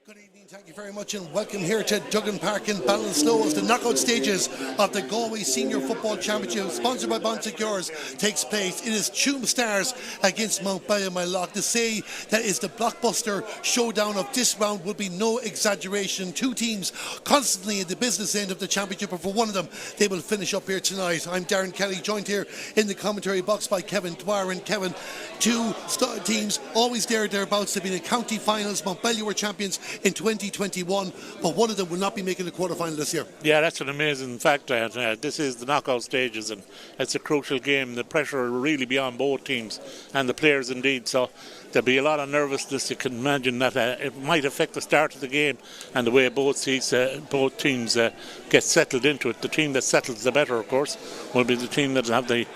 Good evening, thank you very much, and welcome here to Duggan Park in Ballinasloe as the knockout stages of the Galway Senior Football Championship, sponsored by Bon Secures, takes place. It is Tuam Stars against Mountbellew, Moylough. To say that is the blockbuster showdown of this round would be no exaggeration. Two teams constantly in the business end of the championship, but for one of them, they will finish up here tonight. I'm Darren Kelly, joined here in the commentary box by Kevin Dwyer. And Kevin, two teams always thereabouts. They've been in county finals. Mountbellew were champions in 2021, but one of them will not be making the quarter-final this year. Yeah, that's an amazing fact. This is the knockout stages, and it's a crucial game. The pressure will really be on both teams and the players indeed, so there'll be a lot of nervousness. You can imagine that it might affect the start of the game and the way both teams get settled into it. The team that settles the better, of course, will be the team that will have the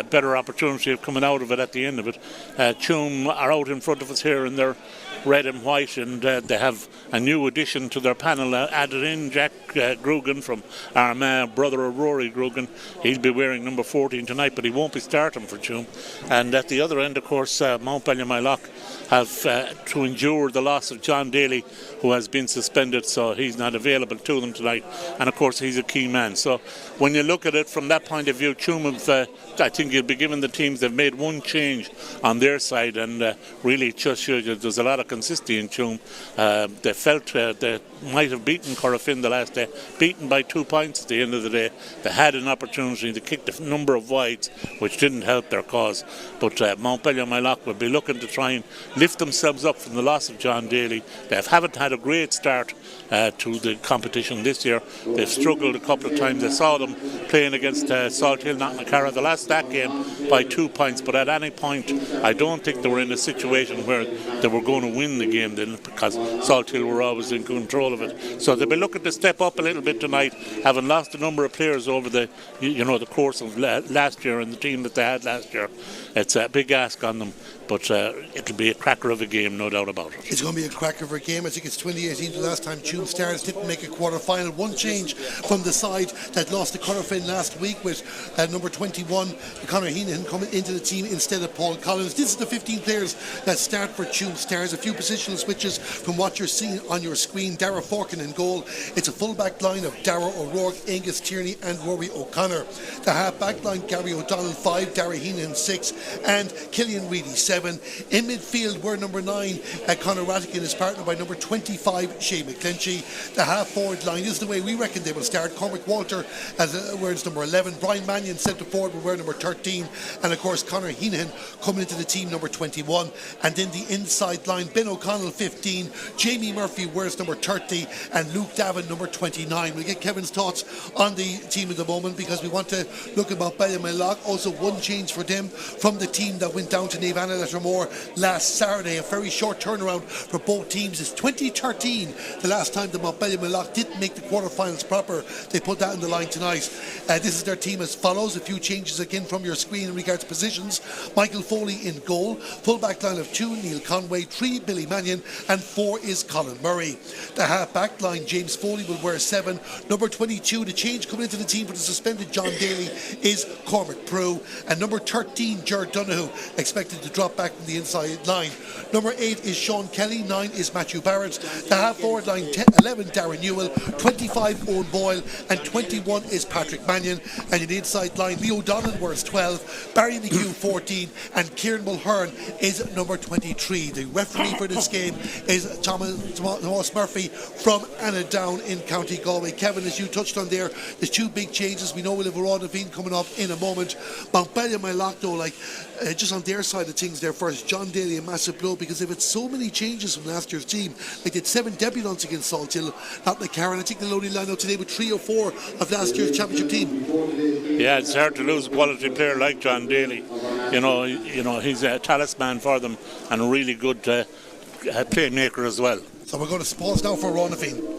better opportunity of coming out of it at the end of it. Tuam are out in front of us here in their red and white, and they have a new addition to their panel added in, Jack Grugan from Armagh, brother of Rory Grugan. He'll be wearing number 14 tonight, but he won't be starting for Tuam. And at the other end, of course, Mountbellew Moylough have to endure the loss of John Daly, who has been suspended, so he's not available to them tonight, and of course he's a key man. So when you look at it from that point of view, Tuam have, I think you'll be given the teams, they've made one change on their side, and really it just shows you there's a lot of consistency in Tuam. They felt they might have beaten Corofin the last day, beaten by 2 points at the end of the day. They had an opportunity to kick the number of wides, which didn't help their cause, but Mountbellew Moylough will be looking to try and lift themselves up from the loss of John Daly. They haven't had a great start to the competition this year. They've struggled a couple of times. I saw them playing against Salt Hill Knocknacarra. They lost that game by 2 points, but at any point I don't think they were in a situation where they were going to win the game then, because Salt Hill were always in control of it. So they'll be looking to step up a little bit tonight, having lost a number of players over the the course of last year and the team that they had last year. It's a big ask on them, but it'll be a cracker of a game, no doubt about it. It's going to be a cracker of a game. I think it's 2018 the last time Tuam Stars didn't make a quarter-final. One change from the side that lost the Corofin last week with number 21, Conor Heenan, coming into the team instead of Paul Collins. This is the 15 players that start for Tuam Stars. A few positional switches from what you're seeing on your screen. Dara Forkin in goal. It's a full-back line of Dara O'Rourke, Angus Tierney and Rory O'Connor. The half-back line, Gary O'Donnell 5, Dara Heenan 6 and Killian Reedy 7. In midfield were number 9 Conor Rattigan is partnered by number 25 Shea McClinchy. The half-forward line is the way we reckon they will start. Cormac Walter wears number 11, Brian Mannion centre forward will wear number 13, and of course Conor Heenan coming into the team number 21. And then the inside line, Ben O'Connell 15, Jamie Murphy wears number 30 and Luke Davin number 29. We'll get Kevin's thoughts on the team at the moment, because we want to look at Mountbellew Moylough. Also one change for them from the team that went down to Naomh Lettermore last Saturday. A very short turnaround for both teams. It's 2013 the last time the Mountbellew Moylough didn't make the quarterfinals proper. They put that in the line tonight. This is their team as follows. A few changes again from your screen in regards to positions. Michael Foley in goal. Full back line of 2, Neil Conway. 3, Billy Mannion. And 4 is Colin Murray. The half back line, James Foley will wear 7. Number 22, the change coming into the team for the suspended John Daly, is Cormac Prue. And number 13, Gerard Donoghue, expected to drop back from the inside line. Number 8 is Sean Kelly. 9 is Matthew Barrett. The half forward line, 11 Darren Newell, 25 Owen Boyle, and 21 is Patrick Mannion. And in the inside line, Leo Donnan wears 12, Barry McHugh 14, and Kieran Mulhern is number 23. The referee for this game is Thomas Murphy from Annadown in County Galway. Kevin, as you touched on there, there's two big changes. We know we'll have Rodavine coming up in a moment. Mountbellew Moylough, though, just on their side of things there first, John Daly, a massive blow, because they've had so many changes from last year's team. They did 7 debutants against Salt Hill Knocknacarra, and I think they'll only line out today with 3 or 4 of last year's championship team. Yeah, it's hard to lose a quality player like John Daly. He's a talisman for them and a really good playmaker as well. So we're going to pause now for Rodavine.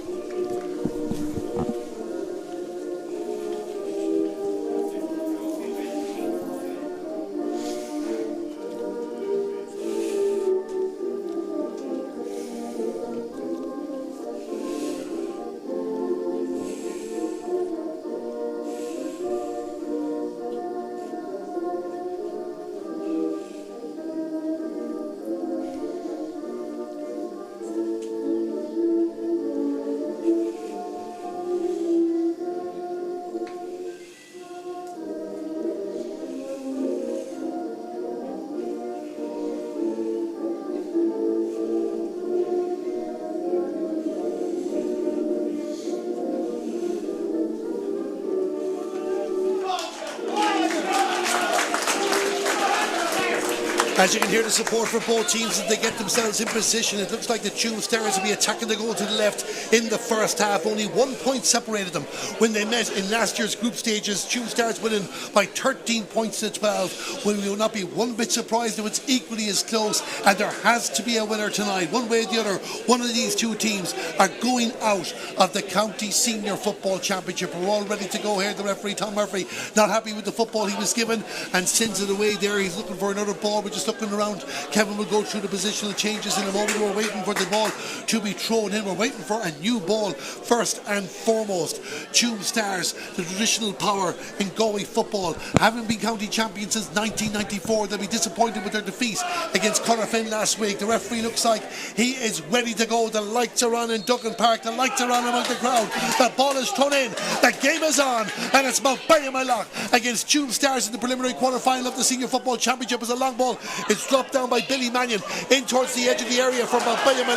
As you can hear the support for both teams as they get themselves in position. It looks like the Tuam Stars will be attacking the goal to the left in the first half. Only 1 point separated them when they met in last year's group stages. Tuam Stars winning by 13 points to 12. We will not be one bit surprised if it's equally as close, and there has to be a winner tonight. One way or the other, one of these two teams are going out of the County Senior Football Championship. We're all ready to go here. The referee, Tom Murphy, not happy with the football he was given and sends it away there. He's looking for another ball. We're just looking around. Kevin will go through the positional changes in a moment. We're waiting for the ball to be thrown in. We're waiting for a new ball first and foremost. Tuam Stars, the traditional power in Galway football, haven't been county champions since 1994. They'll be disappointed with their defeat against Corofin last week. The referee looks like he is ready to go. The lights are on in Duggan Park. The lights are on among the crowd. The ball is thrown in. The game is on, and it's Mountbellew against Tuam Stars in the preliminary quarter-final of the Senior Football Championship. As a long ball, it's dropped down by Billy Mannion in towards the edge of the area for Mountbellew,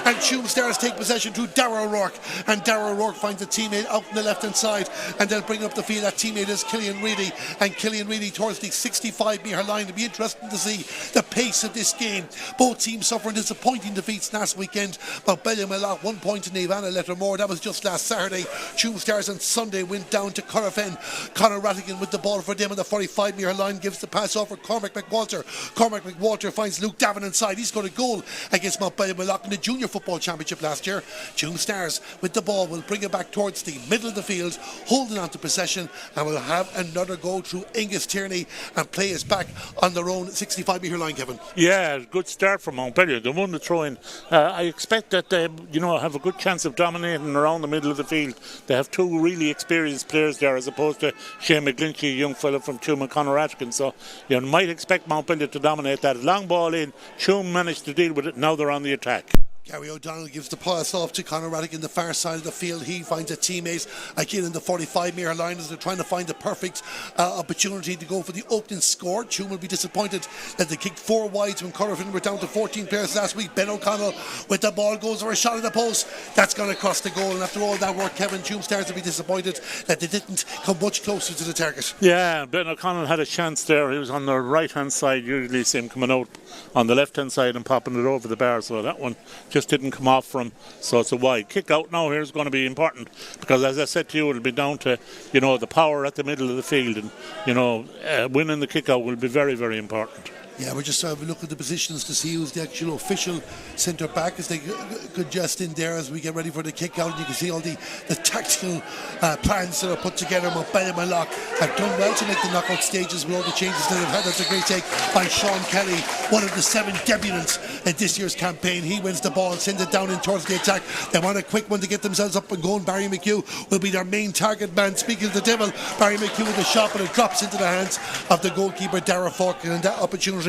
and Tuam Stars take possession to Darragh O'Rourke, and Darragh O'Rourke finds a teammate out on the left-hand side, and they'll bring up the field. That teammate is Killian Reedy, and Killian Reedy towards the 65-metre line. It'll be interesting to see the pace of this game. Both teams suffering disappointing defeats last weekend. Mountbellew 1 point in Ivana Lettermore. That was just last Saturday. Tuam Stars on Sunday went down to Corofin. Conor Rattigan with the ball for them on the 45-metre line, gives the pass off for Cormac McWalter. Cormac McWalter finds Luke Davin inside. He's got a goal against Mountbellew in the Junior Football Championship last year. Tuam Stars with the ball will bring it back towards the middle of the field, holding on to possession, and will have another go through Angus Tierney and play us back on their own 65-metre line, Kevin. Yeah, good start from Mountbellew. They won the throw-in. I expect that they have a good chance of dominating around the middle of the field. They have two really experienced players there as opposed to Shane McGlinchey, a young fellow from Tuam, and Conor Rattigan. So you might expect Mountbellew to dominate that. Long ball in. Tuam managed to deal with it. Now they're on the attack. Gary O'Donnell gives the pass off to Conor Rattigan, the far side of the field. He finds a teammate again in the 45-metre line as they're trying to find the perfect opportunity to go for the opening score. Tuam will be disappointed that they kicked 4 wides when Corofin were down to 14 players last week. Ben O'Connell with the ball goes for a shot at the post. That's going to cross the goal, and after all that work, Kevin, Tuam Stars will be disappointed that they didn't come much closer to the target. Yeah, Ben O'Connell had a chance there. He was on the right-hand side. Usually see him coming out on the left-hand side and popping it over the bar, so that one just didn't come off from, so it's a wide kick out. Now here's going to be important because, as I said to you, it'll be down to the power at the middle of the field, and winning the kick out will be very, very important. Yeah, we're just having a look at the positions to see who's the actual official centre back as they adjust in there as we get ready for the kick out. And you can see all the tactical plans that are put together. Mountbellew have done well to make the knockout stages with all the changes that they've had. That's a great take by Sean Kelly, one of the 7 debutants in this year's campaign. He wins the ball and sends it down in towards the attack. They want a quick one to get themselves up and going. Barry McHugh will be their main target man. Speaking of the devil, Barry McHugh with a shot, but it drops into the hands of the goalkeeper Darragh Falk, and that opportunity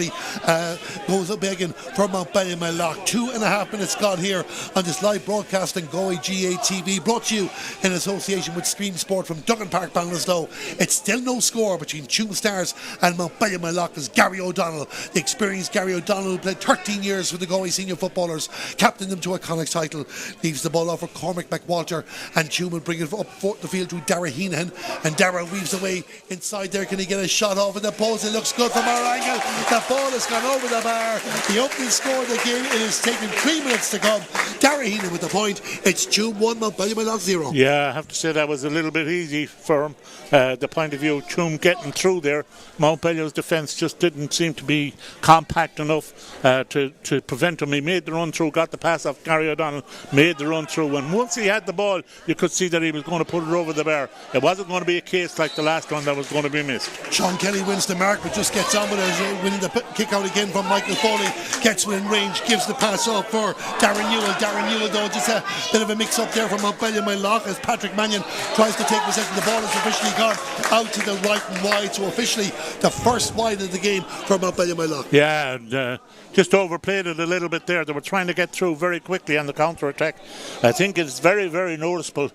goes up again for Mountbellew. 2.5 minutes gone here on this live broadcast on Galway GA TV, brought to you in association with Stream Sport from Duggan Park, Ballinasloe. It's still no score between Tuam Stars and Mountbellew as Gary O'Donnell, the experienced Gary O'Donnell, who played 13 years for the Galway senior footballers, captained them to a Connacht title, leaves the ball off for Cormac McWalter, and Tuam will bring it up the field to Darragh Heenan, and Darragh weaves away inside there. Can he get a shot off in the post? It looks good from our angle. The ball has gone over the bar. The opening score of the game. It has taken 3 minutes to come. Darragh Heenan with the point. It's Tuam 1, Mountbellew 0. Yeah, I have to say that was a little bit easy for him. The point of view of Tuam getting through there. Mountbellew's defence just didn't seem to be compact enough to prevent him. He made the run through, got the pass off Gary O'Donnell, made the run through, and once he had the ball, you could see that he was going to put it over the bar. It wasn't going to be a case like the last one that was going to be missed. Sean Kelly wins the mark, but just gets on with it, winning the kick out again from Michael Foley. Gets within range, gives the pass off for Darren Newell. Darren Newell, though, just a bit of a mix up there from Mountbellew as Patrick Mannion tries to take possession. The ball is officially gone out to the right and wide, so officially the first wide of the game for Mountbellew. Yeah, and just overplayed it a little bit there. They were trying to get through very quickly on the counter attack. I think it's very, very noticeable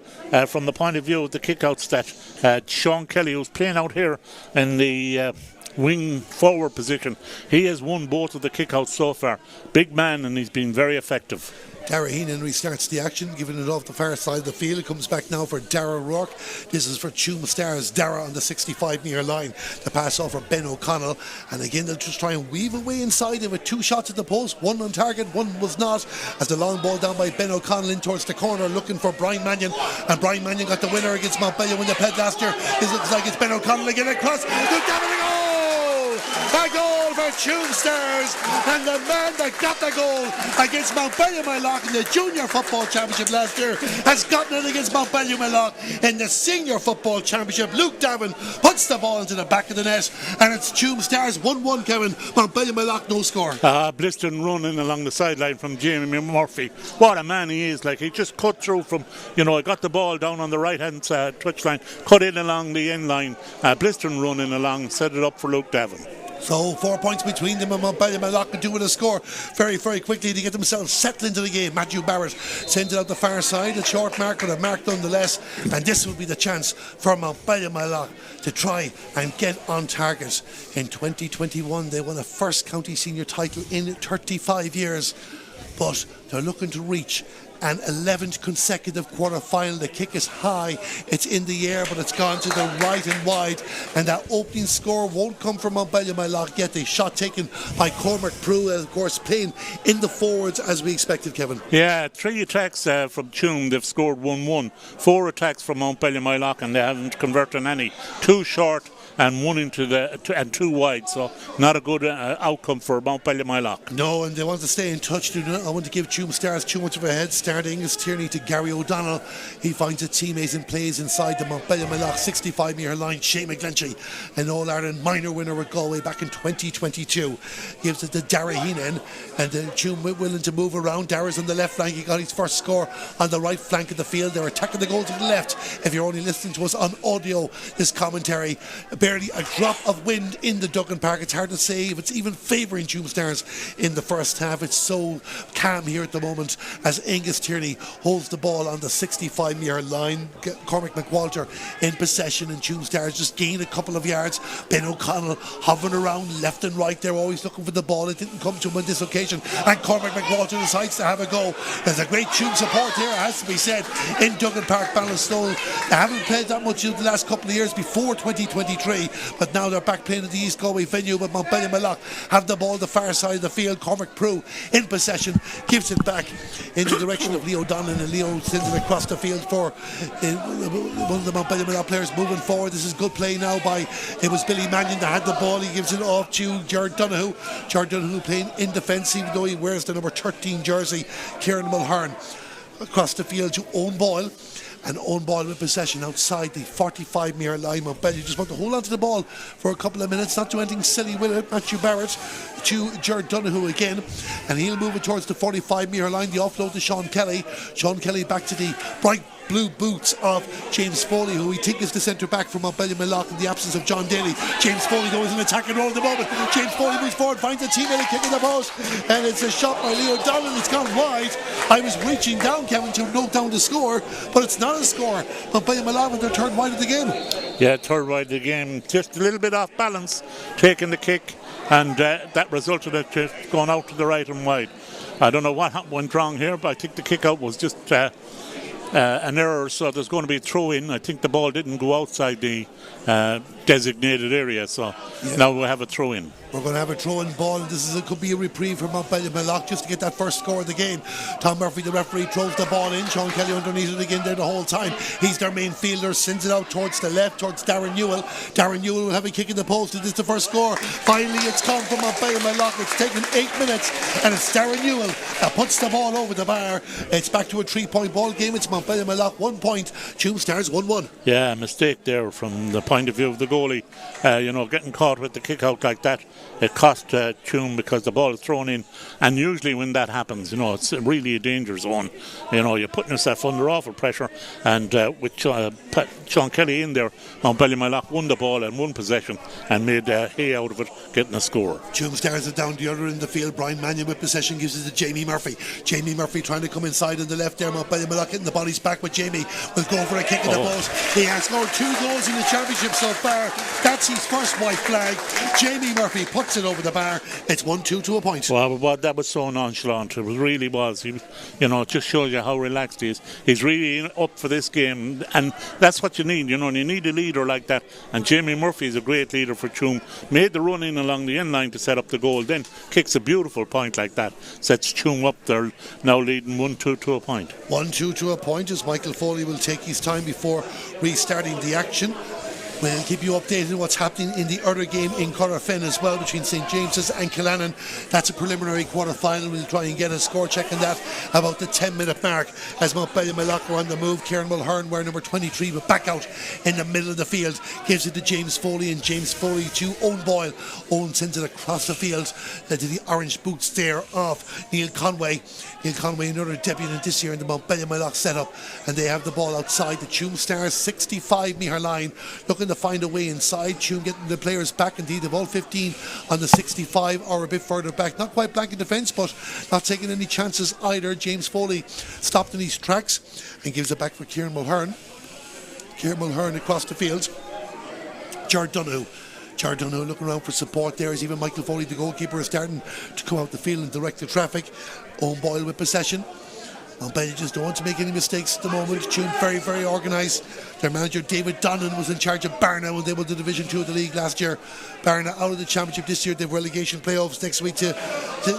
from the point of view of the kickouts that Sean Kelly, who's playing out here in the wing forward position, he has won both of the kickouts so far. Big man, and he's been very effective. Dara Heenan restarts the action, giving it off the far side of the field. It comes back now for Dara Rourke. This is for Tuam Stars. Dara on the 65-metre line. The pass off for Ben O'Connell. And again, they'll just try and weave away inside him with 2 shots at the post. One on target, one was not. As the long ball down by Ben O'Connell in towards the corner, looking for Brian Mannion. And Brian Mannion got the winner against Mountbellew when they played last year. It looks like it's Ben O'Connell again across. Look down at the goal! A goal for Tuam Stars, and the man that got the goal against Mountbellew Moylough in the Junior Football Championship last year has gotten it against Mountbellew Moylough in the Senior Football Championship. Luke Davin puts the ball into the back of the net, and it's Tuam Stars 1-1, Kevin. Mountbellew Moylough no score. Blistering running along the sideline from Jamie Murphy. What a man he is. Like, he just cut through from, he got the ball down on the right hand touch line, cut in along the end line, blistering running along, set it up for Luke Davin. So 4 points between them, and Mountbellew Moylough can do with a score very, very quickly to get themselves settled into the game. Matthew Barrett sends it out the far side, a short mark, but a mark nonetheless, and this will be the chance for Mountbellew Moylough to try and get on target. In 2021 they won a first county senior title in 35 years, but they're looking to reach an 11th consecutive quarter-final. The kick is high, it's in the air, but it's gone to the right and wide, and that opening score won't come from Mountbellew Moylough yet. The shot taken by Cormac Prue, of course, playing in the forwards as we expected, Kevin. Yeah, 3 attacks from Tuam, they've scored 1-1. 4 attacks from Mountbellew Moylough, and they haven't converted any. 2 short and 1 into and 2 wide, so not a good outcome for Mountbellew Moylough. No, and they want to stay in touch. I want to give Tuam Stars too much of a head start. Angus Tierney to Gary O'Donnell. He finds a teammate and plays inside the Mountbellew Moylough 65-metre line. Shane McGlinchey, an All-Ireland minor winner with Galway back in 2022, gives it to Dara Heenan, and Tuam willing to move around. Dara's on the left flank. He got his first score on the right flank of the field. They're attacking the goal to the left. If you're only listening to us on audio, this commentary, barely a drop of wind in the Duggan Park. It's hard to say if it's even favouring Tuam Stars in the first half. It's so calm here at the moment as Angus Tierney holds the ball on the 65-metre line. Cormac McWalter in possession, and Tuam Stars just gain a couple of yards. Ben O'Connell hovering around left and right. They're always looking for the ball. It didn't come to him on this occasion, and Cormac McWalter decides to have a go. There's a great Tuam support here, it has to be said, in Duggan Park, Ballinasloe. They haven't played that much in the last couple of years before 2023, but now they're back playing at the East Galway venue. But Mountbellew Moylough have the ball the far side of the field. Cormac Prue in possession, gives it back in the direction of Leo Donlan, and Leo sends it across the field for one of the Mountbellew Moylough players moving forward. This is good play now by, it was Billy Mannion that had the ball. He gives it off to Jared Donoghue. Jared Donoghue playing in defence, even though he wears the number 13 jersey. Kieran Mulhern across the field to Owen Boyle. And Owen Boyle with possession outside the 45-metre line. Mountbellew just want to hold on to the ball for a couple of minutes, not do anything silly with it. Matthew Barrett to Jared Donoghue again, and he'll move it towards the 45-metre line. The offload to Sean Kelly. Sean Kelly back to the bright blue boots of James Foley, who we think is the centre back from Mountbellew Moylough in the absence of John Daly. James Foley though is an attacking role at the moment. James Foley moves forward, finds a teammate, kicking the post, and it's a shot by Leo Donlan. It's gone wide. I was reaching down, Kevin, to note down the score, but it's not a score. Mountbellew Moylough with their third wide of the game. Yeah, third wide of the game. Just a little bit off balance, taking the kick, and that resulted in it just going out to the right and wide. I don't know what went wrong here, but I think the kick out was just an error, so there's going to be a throw in. I think the ball didn't go outside the designated area, so now we'll have a throw in. We're going to have a throw-in ball, and it could be a reprieve for Mountbellew Moylough just to get that first score of the game. Tom Murphy, the referee, throws the ball in. Sean Kelly underneath it again there the whole time. He's their main fielder, sends it out towards the left, towards Darren Newell. Darren Newell will have a kick in the post. It is the first score. Finally, it's come from Mountbellew Moylough. It's taken 8 minutes, and it's Darren Newell that puts the ball over the bar. It's back to a 3-point ball game. It's Mountbellew Moylough 1 point, Tuam Stars 1-1. Yeah, mistake there from the point of view of the goalie. Getting caught with the kick out like that, it cost Tuam because the ball is thrown in, and usually when that happens, it's really a danger zone. You're putting yourself under awful pressure, and with Sean Kelly in there, Mountbellew Moylough won the ball and won possession and made hay out of it, getting a score. Tuam Stars are down the other end of the field. Brian Mannion with possession gives it to Jamie Murphy. Jamie Murphy trying to come inside on the left there. Mountbellew Moylough getting the body Foley's back with Jamie. Will go for a kick in the post. He has scored 2 goals in the championship so far. That's his first white flag. Jamie Murphy puts it over the bar. It's 1-2 to a point. Well, that was so nonchalant. It really was. It just shows you how relaxed he is. He's really up for this game, and that's what you need. You need a leader like that. And Jamie Murphy is a great leader for Tuam. Made the run in along the end line to set up the goal, then kicks a beautiful point like that. Sets Tuam up there, now leading 1-2 to a point. 1-2 to a point as Michael Foley will take his time before restarting the action. We'll keep you updated on what's happening in the other game in Corofin as well between St James's and Killannon. That's a preliminary quarter-final. We'll try and get a score check on that about the 10-minute mark as Mountbellew Moylough are on the move. Kieran Mulhern, where number 23, but back out in the middle of the field, gives it to James Foley, and James Foley to Owen Boyle. Owen sends it across the field to the orange boots there of Neil Conway. Neil Conway, another debutant this year in the Mountbellew Moylough setup, and they have the ball outside the Tuam Stars 65-metre line, looking to find a way inside. Tuam getting the players back, indeed, they've all 15 on the 65 or a bit further back. Not quite blank in defence, but not taking any chances either. James Foley stopped in his tracks and gives it back for Kieran Mulhern. Kieran Mulhern across the field. Jared Donoghue looking around for support there as even Michael Foley, the goalkeeper, is starting to come out the field and direct the traffic. Owen Boyle with possession. Mountbellew just don't want to make any mistakes at the moment. Tuam very, very organised. Their manager David Donnan was in charge of Barna when they won the Division 2 of the league last year. Barna out of the championship this year. They have relegation playoffs next week to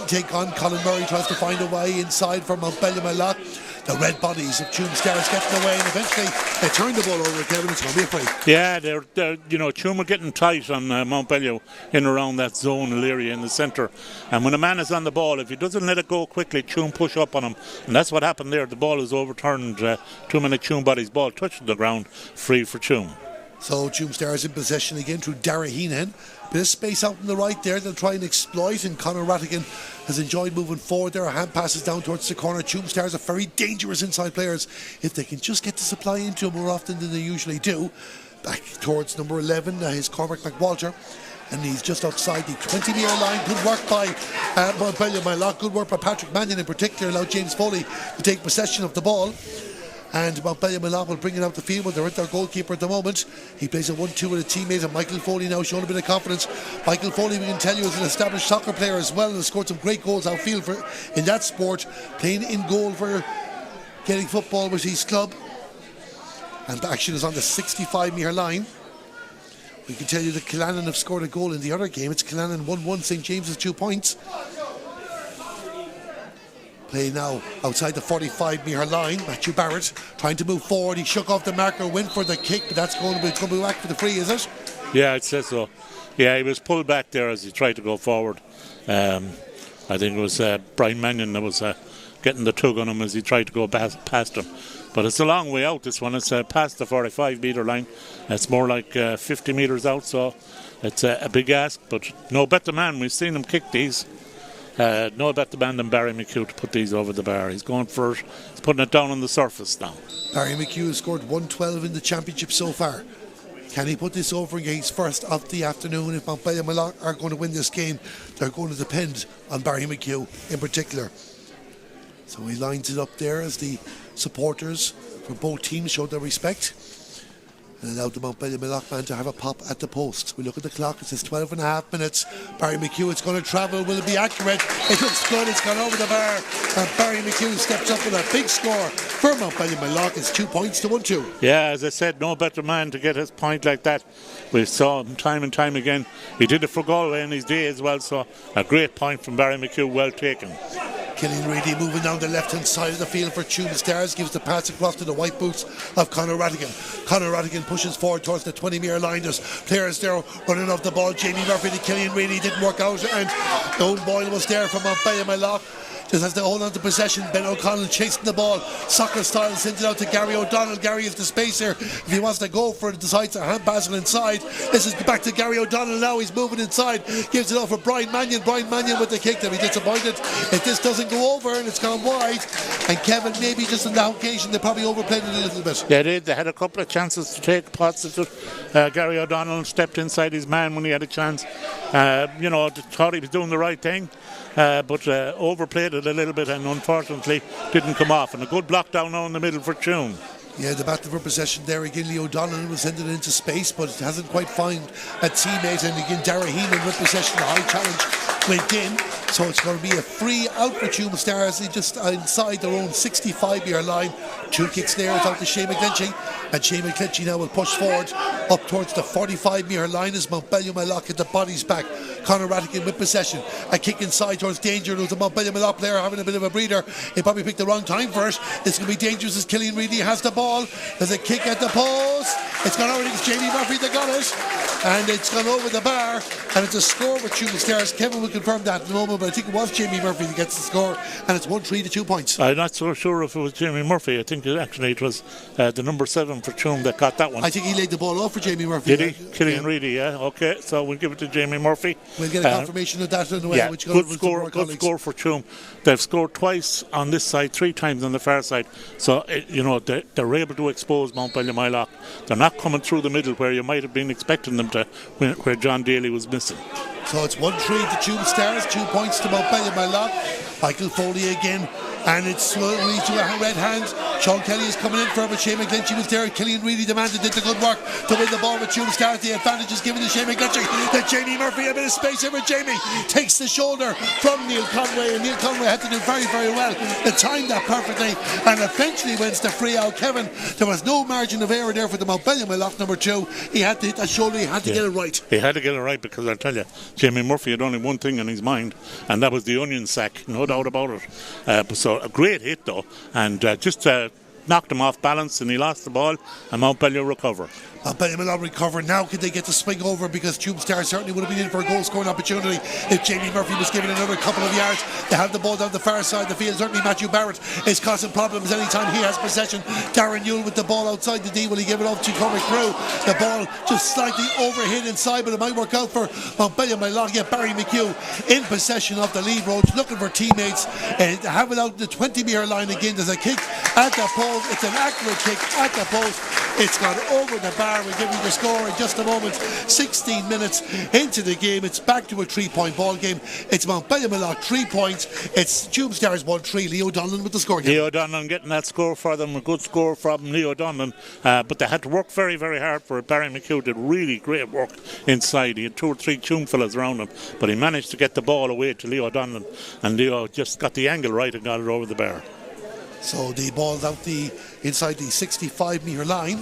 take on. Colin Murray tries to find a way inside for Mountbellew Moylough. The red bodies of Tuam Stars getting away, and eventually they turn the ball over. Kevin, it's going to be a free. Yeah, they're Tuam are getting tight on Mountbellew in around that zone area in the centre. And when a man is on the ball, if he doesn't let it go quickly, Tuam push up on him. And that's what happened there. The ball is overturned. 2 minute Tuam bodies, ball touched the ground, free for Tuam. So Tuam Stars in possession again through Dara Heenan. Bit of space out on the right there, they'll try and exploit, and Conor Rattigan has enjoyed moving forward there. Hand passes down towards the corner. Tuam Stars are very dangerous inside players if they can just get the supply into them more often than they usually do. Back towards number 11 is Cormac McWalter, and he's just outside the 20-metre line. Good work by Mountbellew Moylough. Good work by Patrick Mannion in particular, allowed James Foley to take possession of the ball. And Mountbellew Moylough will bring it out the field, but they're at their goalkeeper at the moment. He plays a 1-2 with a teammate, and Michael Foley now showing a bit of confidence. Michael Foley, we can tell you, is an established soccer player as well, and has scored some great goals outfield in that sport, playing in goal for Gaelic football with his club. And the action is on the 65-metre line. We can tell you that Killannon have scored a goal in the other game. It's Killannon 1-1, St James's 2 points. Play now outside the 45-metre line. Matthew Barrett trying to move forward. He shook off the marker, went for the kick, but that's going to be back for the free, is it? Yeah, I'd say so. Yeah, he was pulled back there as he tried to go forward. I think it was Brian Mannion that was getting the tug on him as he tried to go past him. But it's a long way out, this one. It's past the 45-metre line. It's more like 50 metres out, so it's a big ask. But no better man. We've seen him kick these. No better man than Barry McHugh to put these over the bar. He's going for it. He's putting it down on the surface now. Barry McHugh has scored 112 in the championship so far. Can he put this over and get his first of the afternoon? If Mountbellew Moylough are going to win this game, they're going to depend on Barry McHugh in particular. So he lines it up there as the supporters for both teams show their respect. And allowed the Mountbellew Moylough man to have a pop at the post. We look at the clock, it says 12 and a half minutes. Barry McHugh, it's going to travel. Will it be accurate? It looks good, it's gone over the bar. And Barry McHugh steps up with a big score for Mountbellew Moylough. It's 2 points to 1-2. Yeah, as I said, no better man to get his point like that. We saw him time and time again. He did it for Galway in his day as well, so a great point from Barry McHugh, well taken. Killian Reedy moving down the left-hand side of the field for Tuam Stars, gives the pass across to the white boots of Conor Rattigan. Conor Rattigan pushes forward towards the 20-metre line. There's players there running off the ball. Jamie Murphy to Killian Reedy, didn't work out, and Owen Boyle was there for Mountbellew Moylough. Just has to hold on to possession. Ben O'Connell chasing the ball, soccer style, sends it out to Gary O'Donnell. Gary is the spacer. If he wants to go for it, decides to hand pass it inside. This is back to Gary O'Donnell now. He's moving inside, gives it off for Brian Mannion. Brian Mannion with the kick. They'll be disappointed if this doesn't go over, and it's gone wide. And Kevin, maybe just on that occasion, they probably overplayed it a little bit. They did. They had a couple of chances to take pots at it. Gary O'Donnell stepped inside his man when he had a chance. Thought he was doing the right thing. but overplayed it a little bit and unfortunately didn't come off. And a good block down now in the middle for Tuam. Yeah, the battle for possession there again. Leo Donnellan was sending it into space, but it hasn't quite found a teammate. And again, Dara Heenan with possession. The high challenge went in. So it's going to be a free out for Tuam Stars. They just inside their own 65-yard line. 2 kicks there. It's out to Shane McGlinchey. And Shane McGlinchey now will push forward up towards the 45-yard line as Mountbellew Moylough at the body's back. Conor Rattigan with possession. A kick inside towards danger. There's a Mountbellew Moylough player having a bit of a breather. He probably picked the wrong time for it. It's going to be dangerous as Killian Reedy has the ball. There's a kick at the post. It's gone over. I think it's Jamie Murphy that got it. And it's gone over the bar. And it's a score for Tuam Stars. Kevin will confirm that in a moment, but I think it was Jamie Murphy that gets the score. And it's 1-3 to 2 points. I'm not so sure if it was Jamie Murphy. I think it was the number 7 for Tuam that got that one. I think he laid the ball off for Jamie Murphy. Did he? Killian Reedy, yeah. Okay, so we'll give it to Jamie Murphy. We'll get a confirmation of that in the way. Yeah, which good score for Tuam. They've scored twice on this side, 3 times on the far side. So, they're able to expose Mountbellew Moylough. They're not coming through the middle where you might have been expecting them to, where John Daly was missing. So it's 1-3 to Tuam Stars, 2 points to Mountbellew Moylough. Michael Foley again. And it's slowly to a red hand. Sean Kelly is coming in for it, but Shane McGlinchey was there. Killian Reedy demanded, did the good work to win the ball with Tuam Stars. The advantage is given to Shane McGlinchey. Then Jamie Murphy, a bit of space here with Jamie. Takes the shoulder from Neil Conway, and Neil Conway had to do very, very well to time that perfectly, and eventually wins the free out. Kevin, there was no margin of error there for the Mountbellew Moylough number 2. He had to hit that shoulder, he had to get it right. He had to get it right because I tell you, Jamie Murphy had only one thing in his mind, and that was the onion sack, no doubt about it. So a great hit though, and just knocked him off balance, and he lost the ball, and Mountbellew recover. Mountbellew Moylough recover. Now can they get the swing over, because Tuam Stars certainly would have been in for a goal scoring opportunity if Jamie Murphy was given another couple of yards. They have the ball down the far side of the field. Certainly Matthew Barrett is causing problems anytime he has possession. Darren Yule with the ball outside the D. Will he give it off to Cormac Crew? The ball just slightly overhit inside, but it might work out for Mountbellew Moylough. Yeah, Barry McHugh in possession of the lead road, looking for teammates. Have it out the 20-metre line again. There's a kick at the post. It's an accurate kick at the post. It's gone over the bar. We'll give you the score in just a moment. 16 minutes into the game. It's back to a 3-point ball game. It's Mountbellew Moylough 3 points. It's Tuam Stars 1-3. Leo Donlan with the score. Leo Donlan getting that score for them. A good score from Leo Donlan. But they had to work very, very hard for it. Barry McHugh did really great work inside. He had 2 or 3 Tuam fellas around him, but he managed to get the ball away to Leo Donlan, and Leo just got the angle right and got it over the bar. So the ball's out inside the 65-metre line.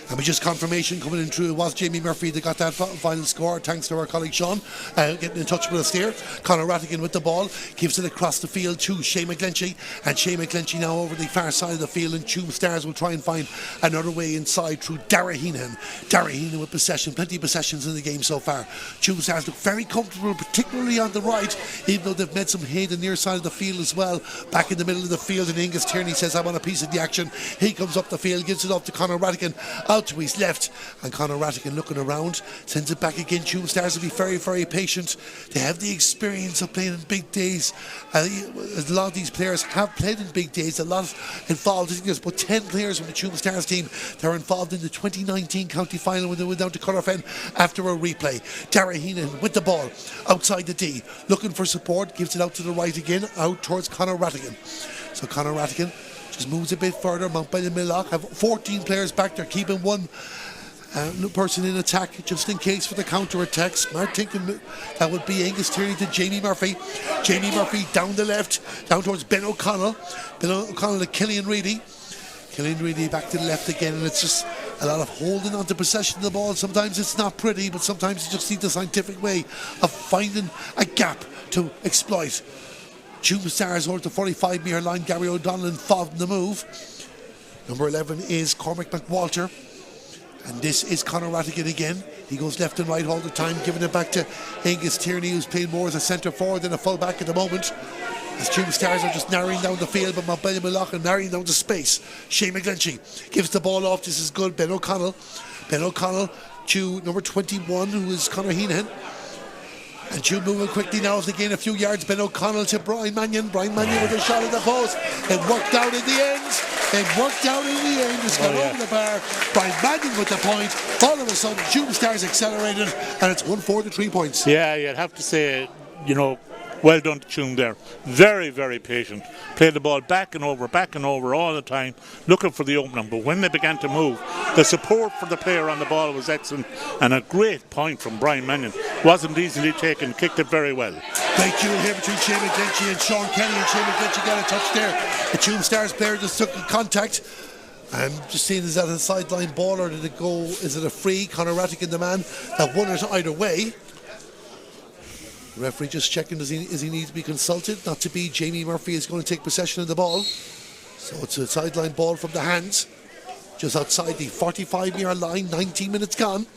And we just confirmation coming in through. It was Jamie Murphy that got that final score, thanks to our colleague Sean getting in touch with us there. Conor Rattigan with the ball, gives it across the field to Shane McGlinchey, and Shane McGlinchey now over the far side of the field, and Tuam Stars will try and find another way inside through Dara Heenan. Dara Heenan with possession, plenty of possessions in the game so far. Tuam Stars look very comfortable, particularly on the right, even though they've made some hay the near side of the field as well. Back in the middle of the field, and Angus Tierney says, I want a piece of the action. He comes up the field, gives it off to Conor Rattigan, out to his left, and Conor Rattigan looking around, sends it back again. Tuam Stars will be very, very patient. They have the experience of playing in big days. A lot of these players have played in big days, a lot involved. I think there's about 10 players from the Tuam Stars team that are involved in the 2019 county final when they went down to Corofin after a replay. Dara Heenan with the ball outside the D, looking for support, gives it out to the right again, out towards Conor Rattigan. So Conor Rattigan just moves a bit further. Mountbellew Moylough have 14 players back there, keeping one person in attack just in case for the counter-attack. Smart thinking. That would be Angus Tierney to Jamie Murphy. Jamie Murphy down the left, down towards Ben O'Connell. Ben O'Connell to Killian Reedy. Killian Reedy back to the left again, and it's just a lot of holding on to possession of the ball. Sometimes it's not pretty, but sometimes you just need the scientific way of finding a gap to exploit. Tuam Stars over the 45-metre line. Gary O'Donnell involved in the move. Number 11 is Cormac McWalter. And this is Conor Rattigan again. He goes left and right all the time, giving it back to Angus Tierney, who's playing more as a centre forward than a full back at the moment. As Tuam Stars are just narrowing down the field, but Mountbellew Moylough are narrowing down the space. Shane McGlinchey gives the ball off. This is good. Ben O'Connell. Ben O'Connell to number 21, who is Conor Heenan. And Tuam moving quickly now as they gain a few yards. Ben O'Connell to Brian Mannion. Brian Mannion with a shot at the post. It worked out in the end. It's gone over the bar. Brian Mannion with the point. All of a sudden, Tuam Stars accelerated, and it's 1-4 to 3 points. Yeah, you'd have to say, well done to Tuam there. Very, very patient. Played the ball back and over all the time, looking for the opening. But when they began to move, the support for the player on the ball was excellent, and a great point from Brian Mannion. Wasn't easily taken, kicked it very well. Great duel here between Shane McGlinchey and Sean Kelly, and Shane McGlinchey got a touch there. The Tuam Stars player just took contact. I'm just seeing, is that a sideline ball or did it go, is it a free? Conor Rattigan, the man that won it either way. The referee just checking, does he need to be consulted? Not to be. Jamie Murphy is going to take possession of the ball. So it's a sideline ball from the hands, just outside the 45-yard line, 19 minutes gone.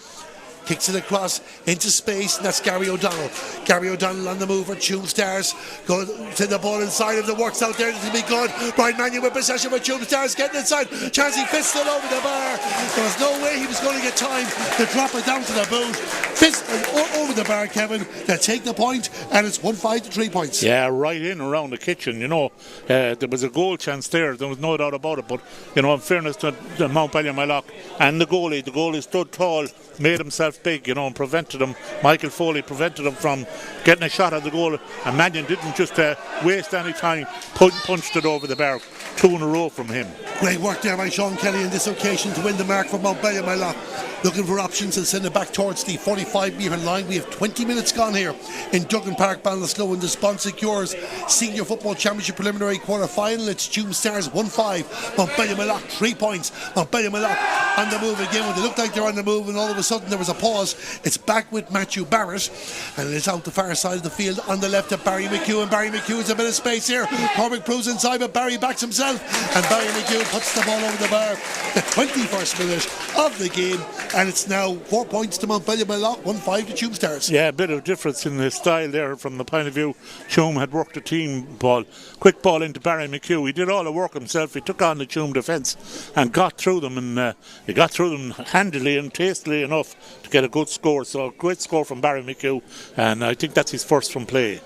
Kicks it across into space, and that's Gary O'Donnell. Gary O'Donnell on the move for Tuam Stars. Go to the ball inside of the works out there. This will be good. Brian Mannion with possession for Tuam Stars, getting inside. Chancey fists it over the bar. There was no way he was going to get time to drop it down to the boot. Fist over the bar, Kevin. They'll take the point, and it's 1-5 to 3 points. Yeah, right in around the kitchen, you know. There was a goal chance there was no doubt about it. But, you know, in fairness to Mountbellew, Moylough, and the goalie stood tall, made himself big, you know, and prevented him. Michael Foley prevented him from getting a shot at the goal, and Mannion didn't just waste any time, punched it over the bar. 2 in a row from him. Great work there by Sean Kelly on this occasion to win the mark for Mountbellew, Moylough. Looking for options and send it back towards the 45-metre line. We have 20 minutes gone here in Duggan Park, Ballinasloe, in the Sponsor Cures Senior Football Championship Preliminary Quarter Final. It's Tuam Stars 1-5, Mountbellew, Moylough 3 points. Mountbellew, Moylough on the move again. When they looked like they're on the move, and all of a sudden there was a pause. It's back with Matthew Barrett, and it's out the far side of the field on the left of Barry McHugh, and Barry McHugh has a bit of space here. Cormac Prue's inside, but Barry backs himself, and Barry McHugh puts the ball over the bar. The 21st minute of the game, and it's now 4 points to Mountbellew, Moylough, 1-5 to Tuam Stars. Yeah, a bit of difference in the style there from the point of view. Tuam had worked a team ball, quick ball into Barry McHugh. He did all the work himself. He took on the Tuam defence and got through them, and he got through them handily and tastily enough to get a good score. So a great score from Barry McHugh, and I think that's his first from play.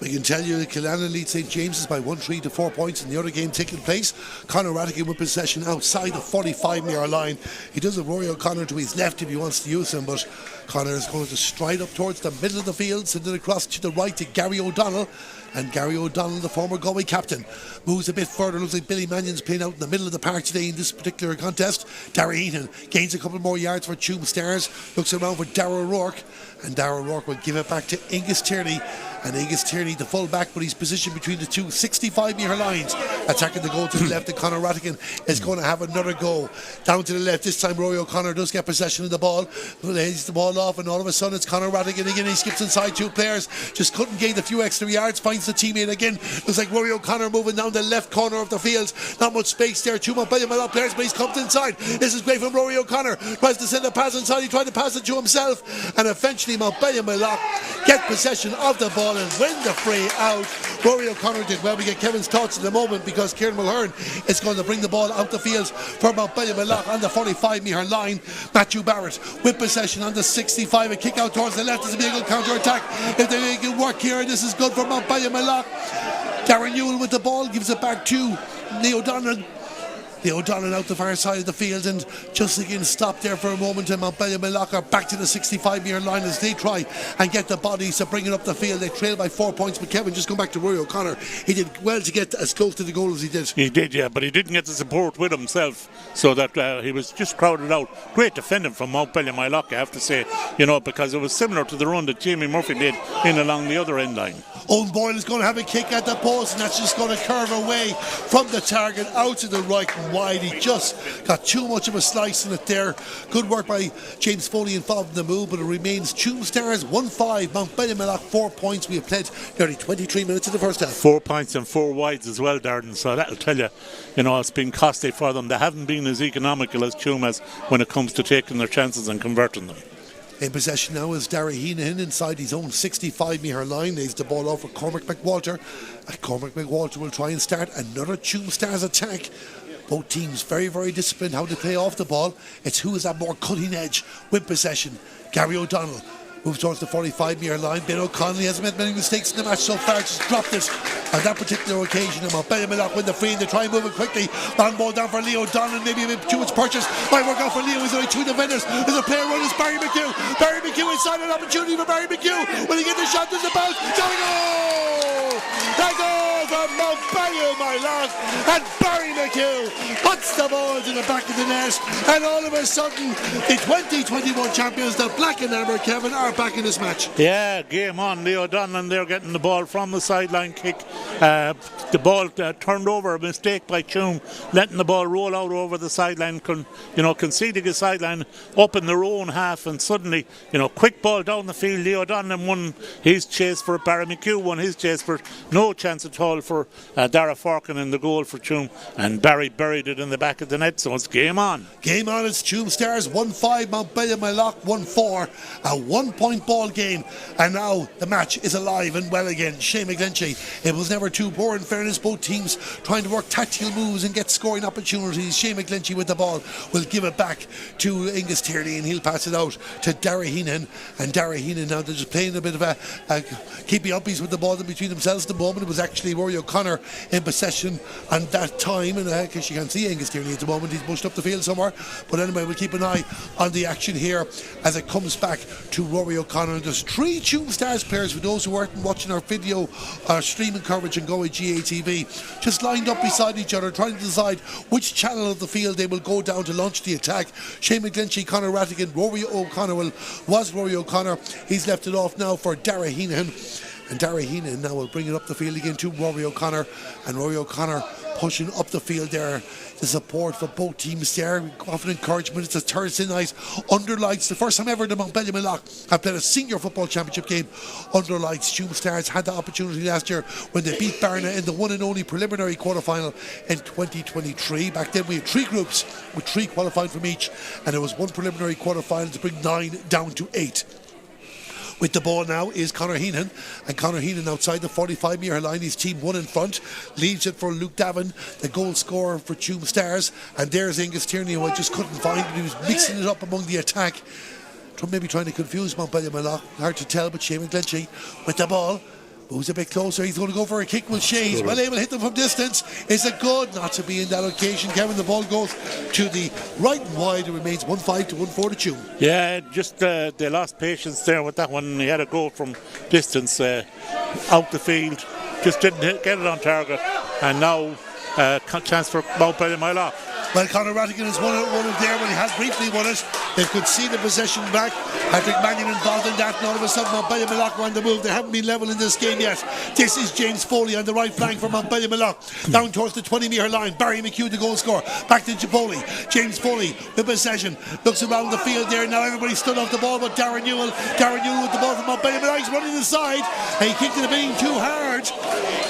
We can tell you that Killannon leads St James's by 1-3 to 4 points in the other game taking place. Conor Rattigan with possession outside the 45-metre line. He does have Rory O'Connor to his left if he wants to use him, but Conor is going to stride up towards the middle of the field, send it across to the right to Gary O'Donnell. And Gary O'Donnell, the former Galway captain, moves a bit further. Looks like Billy Mannion's playing out in the middle of the park today in this particular contest. Darragh Eaton gains a couple more yards for Tuam Stars. Looks around for Darragh O'Rourke, and Darragh O'Rourke will give it back to Angus Tierney. And Angus Tierney, the full back, but he's positioned between the two 65-metre lines. Attacking the goal to the left, and Conor Rattigan is going to have another go. Down to the left, this time Rory O'Connor does get possession of the ball. Lays the ball off, and all of a sudden it's Conor Rattigan again. He skips inside 2 players. Just couldn't gain a few extra yards. Finds the teammate again. Looks like Rory O'Connor moving down the left corner of the field. Not much space there. 2 Mountbellew players, but he's come inside. This is great from Rory O'Connor. Tries to send a pass inside. He tried to pass it to himself. And eventually Mountbellew get possession of the ball and win the free out. Rory O'Connor did well. We get Kevin's thoughts in a moment, because Kieran Mulhern is going to bring the ball out the field for Mountbellew on the 45-metre line. Matthew Barrett with possession on the 65. A kick out towards the left. This will be a good counter-attack. If they make it work here, this is good for Mountbellew. Darren Newell with the ball, gives it back to Leo Donnan. Leo Donnan out the far side of the field, and just again stopped there for a moment, and Mountbellew are back to the 65-metre line as they try and get the bodies to bring it up the field. They trail by 4 points, but Kevin, just come back to Rory O'Connor. He did well to get as close to the goal as he did. He did, yeah, but he didn't get the support with himself, so that he was just crowded out. Great defending from Mountbellew, I have to say, you know, because it was similar to the run that Jamie Murphy did in along the other end line. Owen Boyle is going to have a kick at the post, and that's just going to curve away from the target out to the right and wide. He just got too much of a slice in it there. Good work by James Foley involved in the move, but it remains Tuam Stars 1-5, Mountbellew 4 points. We have played nearly 23 minutes in the first half. 4 points and 4 wides as well, Darden, so that'll tell you, you know, it's been costly for them. They haven't been as economical as Tuam has when it comes to taking their chances and converting them. In possession now is Darragh Heenan inside his own 65-metre line. Lays the ball off for Cormac McWalter. Cormac McWalter will try and start another Tuam Stars attack. Both teams very, very disciplined how they play off the ball. It's who is that more cutting edge with possession. Gary O'Donnell moves towards the 45-metre line. Ben O'Connell hasn't made many mistakes in the match so far. Just dropped it on that particular occasion. And Mountbellew win the free, and they try and move it quickly. Long ball down for Leo O'Donnell. Maybe a bit too much purchase. Might work out for Leo. He's only 2 defenders. There's a player run. It's Barry McHugh. Barry McHugh inside, an opportunity for Barry McHugh. Will he get the shot? There's a bounce. Got a goal! A goal from Mountbellew, my lad. And Barry McHugh puts the ball to the back of the net. And all of a sudden, the 2021 champions, the Black and Amber, Kevin, are back in this match. Yeah, game on. Leo Donlan, they're getting the ball from the sideline kick. The ball turned over, a mistake by Tuam, letting the ball roll out over the sideline, conceding a sideline up in their own half, and suddenly, quick ball down the field. Leo Donlan won his chase for it. Barry McHugh won his chase for it. No chance at all for Dara Forkin in the goal for Tuam, and Barry buried it in the back of the net, so it's game on. Game on, it's Tuam Stars 1-5, Mountbellew Moylough 1-4, a 1-point ball game, and now the match is alive and well again. Shane McGlinchey, it was never too poor in fairness, both teams trying to work tactical moves and get scoring opportunities. Shane McGlinchey with the ball will give it back to Angus Tierney, and he'll pass it out to Dara Heenan, and Dara Heenan now they're just playing a bit of a keeping uppies with the ball in between themselves at the moment. It was actually Rory O'Connor in possession at that time, and because you can't see Angus Tierney at the moment, he's pushed up the field somewhere, but anyway, we'll keep an eye on the action here as it comes back to Rory O'Connor. There's 3 Tuam Stars players, for those who weren't watching our video, our streaming coverage in Galway GATV, just lined up beside each other trying to decide which channel of the field they will go down to launch the attack. Shane McGlinchey, Conor Rattigan, Rory O'Connor was Rory O'Connor. He's left it off now for Dara Heenan, and Dara Heenan now will bring it up the field again to Rory O'Connor, and Rory O'Connor pushing up the field there. The support for both teams there, often encouragement. It's a Thursday night under lights. The first time ever the Mountbellew Moylough have played a senior football championship game under lights. Tuam Stars had the opportunity last year when they beat Barna in the one and only preliminary quarter-final in 2023. Back then we had 3 groups with 3 qualifying from each, and there was 1 preliminary quarter-final to bring 9 down to 8. With the ball now is Conor Heenan, and Conor Heenan outside the 45-metre line. His team 1 in front, leaves it for Luke Davin, the goal scorer for Tuam Stars, and there's Angus Tierney, who I just couldn't find, but he was mixing it up among the attack, maybe trying to confuse Mountbellew Moylough. Hard to tell, but Shane McGlinchey with the ball. Moves a bit closer, he's going to go for a kick with Shays. Well able to hit them from distance. Is it good? Not to be in that occasion, Kevin. The ball goes to the right and wide. It remains 1-5 to 1-4 to Tuam. Yeah, just they lost patience there with that one. He had a goal from distance out the field. Just didn't get it on target. And now chance for Mountbellew Moylough. Well, Conor Rattigan has won it there, but he has briefly won it. They could see the possession back. Patrick Mannion involved in that, and all of a sudden Mountbellew Moylough are on the move. They haven't been level in this game yet. This is James Foley on the right flank for Mountbellew Moylough. Down towards the 20-metre line. Barry McHugh, the goal scorer. Back to Foley. James Foley with possession. Looks around the field there. Now everybody stood off the ball, but Darren Newell with the ball from Mountbellew Moylough. He's running inside, and he kicked it a bit too hard.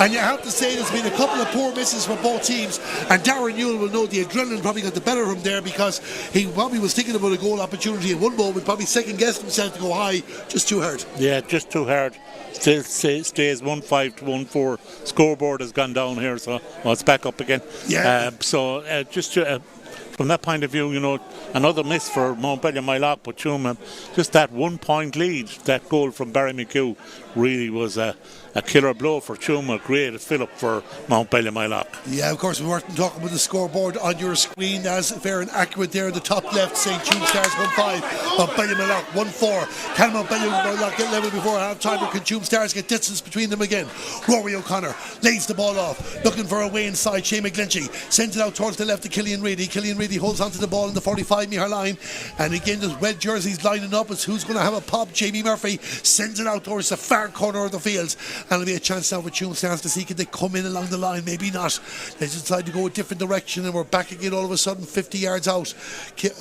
And you have to say there's been a couple of poor misses for both teams, and Darren Newell will know the adrenaline probably got the better of him there, because he probably was thinking about a goal opportunity at one moment, probably second-guessed himself to go high, just too hard. Yeah, just too hard. Still stays 1-5 to 1-4. Scoreboard has gone down here, so it's back up again. Yeah. From that point of view, another miss for Mountbellew Moylough, but Tuam, just that 1-point lead, that goal from Barry McHugh really was a killer blow for Tuam, a great fill-up for Mountbellew Moylough. Yeah, of course, we weren't talking about the scoreboard on your screen, as fair and accurate there in the top left, saying Tuam Stars 1-5, Mountbellew Moylough 1-4. Can Mountbellew Moylough get level before half-time, or can Tuam Stars get distance between them again? Rory O'Connor lays the ball off, looking for a way inside. Shane McGlinchey sends it out towards the left to Killian Reedy. Killian Reedy holds onto the ball in the 45-metre line, and again there's red jerseys lining up as who's going to have a pop. Jamie Murphy sends it out towards the far corner of the field, and it'll be a chance now for Tuam Stars to see can they come in along the line. Maybe not. They decide to go a different direction, and we're back again all of a sudden 50 yards out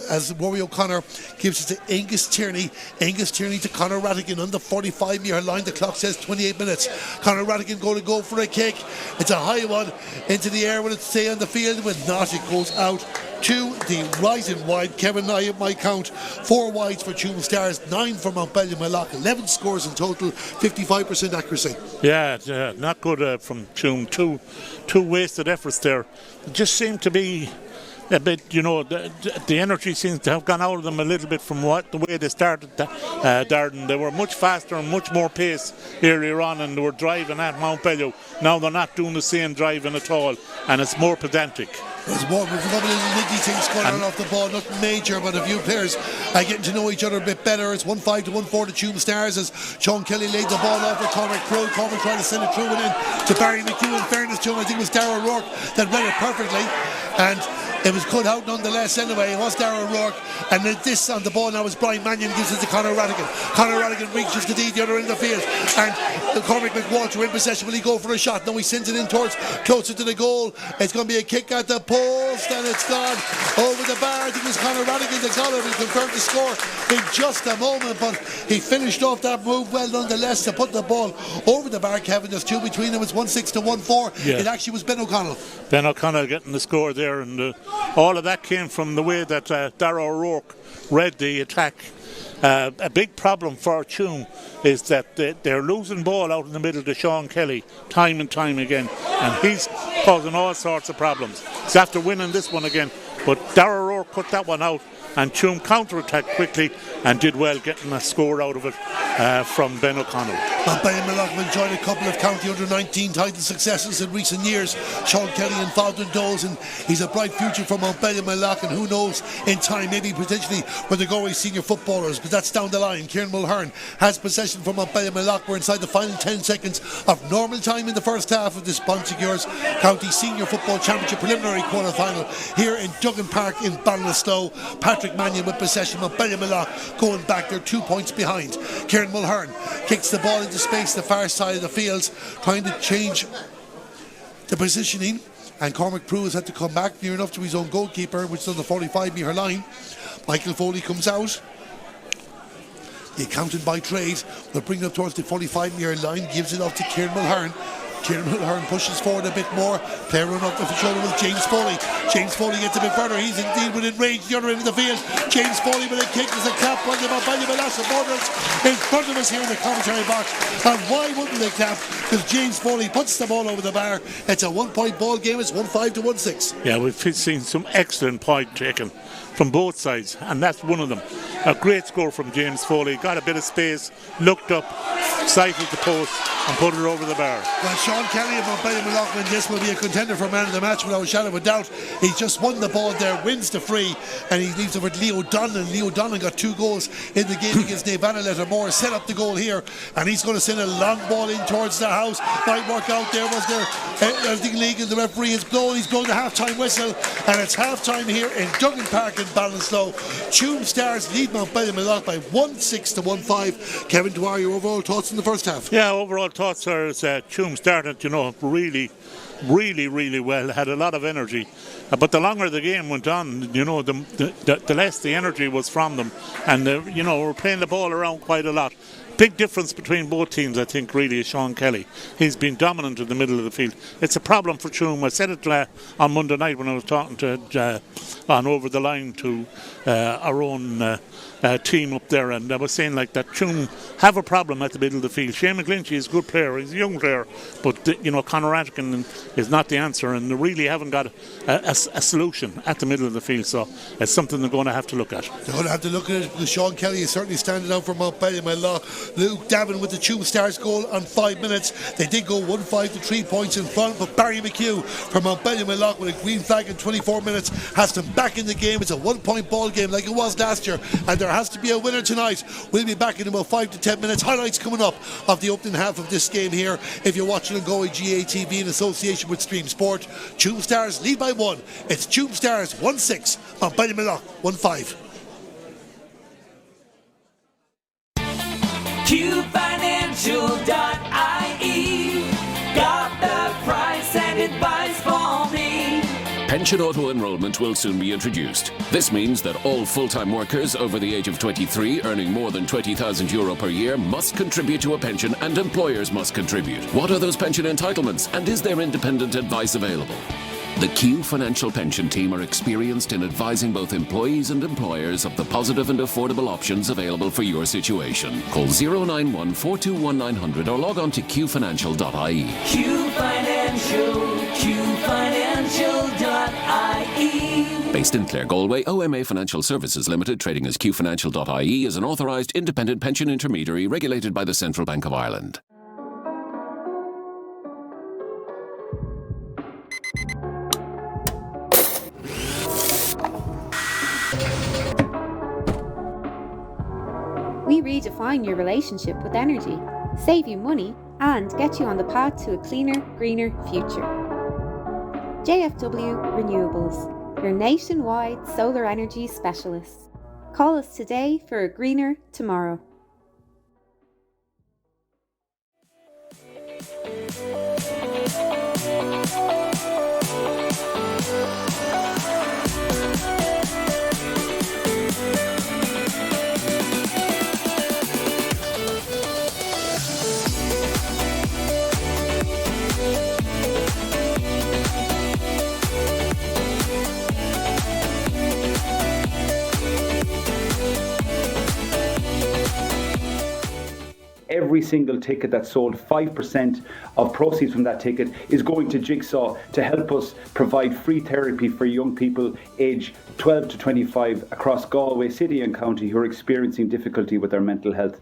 as Rory O'Connor gives it to Angus Tierney. Angus Tierney to Conor Rattigan on the 45-metre line. The clock says 28 minutes. Conor Rattigan going to go for a kick. It's a high one into the air. Will it stay on the field? When not, it goes out to the right and wide. Kevin, I at my count 4 wides for Tuam Stars, 9 for Mountbellew Moylough, 11 scores in total, 55% accuracy. Yeah, not good from Tuam. Two wasted efforts there. It just seemed to be a bit, the energy seems to have gone out of them a little bit from the way they started, Darden. They were much faster and much more pace earlier on, and they were driving at Mountbellew. Now they're not doing the same driving at all, and it's more pedantic. There's one with a couple of little niggly things going on off the ball, nothing major, but a few players getting to know each other a bit better. It's 1-5 to 1-4 to Tuam Stars as Sean Kelly laid the ball off with Cormac Crowe. Cormac trying to send it through and in to Barry McHugh. In fairness to him, I think it was Darragh Rourke that read it perfectly, and it was cut out nonetheless anyway. It was Darragh Rourke, and this on the ball now is Brian Mannion, gives it to Conor Radigan. Conor Radigan reaches the other end of the field, and Cormac McWalter in possession. Will he go for a shot? No, he sends it in towards closer to the goal. It's going to be a kick at the post, and it's gone over the bar. I think it was Conor Radigan that got it. We confirmed the score in just a moment, but he finished off that move well nonetheless to put the ball over the bar. Kevin, there's two between them. It's 1-6 to 1-4. Yeah. It actually was Ben O'Connell. Ben O'Connell getting the score there, and all of that came from the way that Darragh O'Rourke read the attack. A big problem for Tuam is that they're losing ball out in the middle to Sean Kelly time and time again, and he's causing all sorts of problems. He's after winning this one again, but Darragh O'Rourke put that one out, and Tuam counter-attacked quickly and did well getting a score out of it from Ben O'Connell. Mountbellew Malachin enjoyed a couple of county under-19 title successes in recent years. Sean Kelly involved in those, and he's a bright future for Mountbellew Malachin. Who knows, in time, maybe potentially with the Galway senior footballers, but that's down the line. Kieran Mulhern has possession for Mountbellew Malachin. We're inside the final 10 seconds of normal time in the first half of this Bonsigures County Senior Football Championship preliminary quarter-final here in Duggan Park in Ballinasloe. Patrick Mannion with possession. Mountbellew Malachin going back, they're 2 points behind. Kieran Mulhern kicks the ball into space, the far side of the field, trying to change the positioning, and Cormac Crowe has had to come back near enough to his own goalkeeper, which is on the 45-metre line. Michael Foley comes out. The accountant by trade will bring it up towards the 45-metre line, gives it off to Kieran Mulhern. Kieran Mulhern pushes forward a bit more. Player run up the shoulder with James Foley. James Foley gets a bit further. He's indeed within range the other end of the field. James Foley with a kick. There's a clap on the Mountbellew Malachin borders in front of us here in the commentary box. And why wouldn't they clap? Because James Foley puts the ball over the bar. It's a 1 point ball game. It's 1-5 to 1-6. Yeah, we've seen some excellent point taken from both sides, and that's one of them. A great score from James Foley. Got a bit of space, looked up, sighted the post, and put it over the bar. Well, Sean Kelly of Mountbellew Malachin, this will be a contender for man of the match without a shadow of a doubt. He's just won the ball there, wins the free, and he leaves it with Leo Donlan. Leo Donlan got 2 goals in the game against Navanna Lettermore, set up the goal here, and he's going to send a long ball in towards the house. Might work out there. Was there anything legal? The referee is blowing. He's blowing the half-time whistle, and it's half-time here in Duggan Park in Ballinasloe. Tuam Stars lead Mountbellew Malachin by 1-6 to 1-5. Kevin Dwyer, your overall thoughts in the first half? Yeah, overall thoughts are Tuam started, really well, had a lot of energy. But the longer the game went on, the less the energy was from them. And, we're playing the ball around quite a lot. Big difference between both teams, I think, really, is Sean Kelly. He's been dominant in the middle of the field. It's a problem for Tuam. I said it on Monday night when I was talking to on Over the Line to our own team up there, and I was saying like that Tuam have a problem at the middle of the field. Shane McGlinchey is a good player, he's a young player, but Conor Atkin is not the answer, and they really haven't got a solution at the middle of the field, so it's something they're going to have to look at. They're going to have to look at it because Sean Kelly is certainly standing out for Mountbellew Malachin. Luke Davin with the Tuam Stars goal on 5 minutes. They did go 1-5 to 3 points in front, but Barry McHugh from Mountbellew Malachin with a green flag in 24 minutes has them back in the game. It's a 1 point ball game like it was last year, and there has to be a winner tonight. We'll be back in about 5 to 10 minutes. Highlights coming up of the opening half of this game here. If you're watching on Galway GATV in association with Stream Sport, Tuam Stars lead by 1. It's Tuam Stars 1-6, Mountbellew Malachin 1-5. QFinancial.ie got the price and advice for me. Pension auto-enrollment will soon be introduced. This means that all full-time workers over the age of 23 earning more than €20,000 per year must contribute to a pension, and employers must contribute. What are those pension entitlements, and is there independent advice available? The Q Financial Pension Team are experienced in advising both employees and employers of the positive and affordable options available for your situation. Call 091 421 900 or log on to qfinancial.ie. QFinancial.ie. Based in Clare, Galway, OMA Financial Services Limited, trading as qfinancial.ie, is an authorised independent pension intermediary regulated by the Central Bank of Ireland. redefine your relationship with energy, save you money, and get you on the path to a cleaner, greener future. JFW Renewables, your nationwide solar energy specialists. Call us today for a greener tomorrow. Every single ticket that's sold, 5% of proceeds from that ticket is going to Jigsaw to help us provide free therapy for young people aged 12 to 25 across Galway City and County who are experiencing difficulty with their mental health.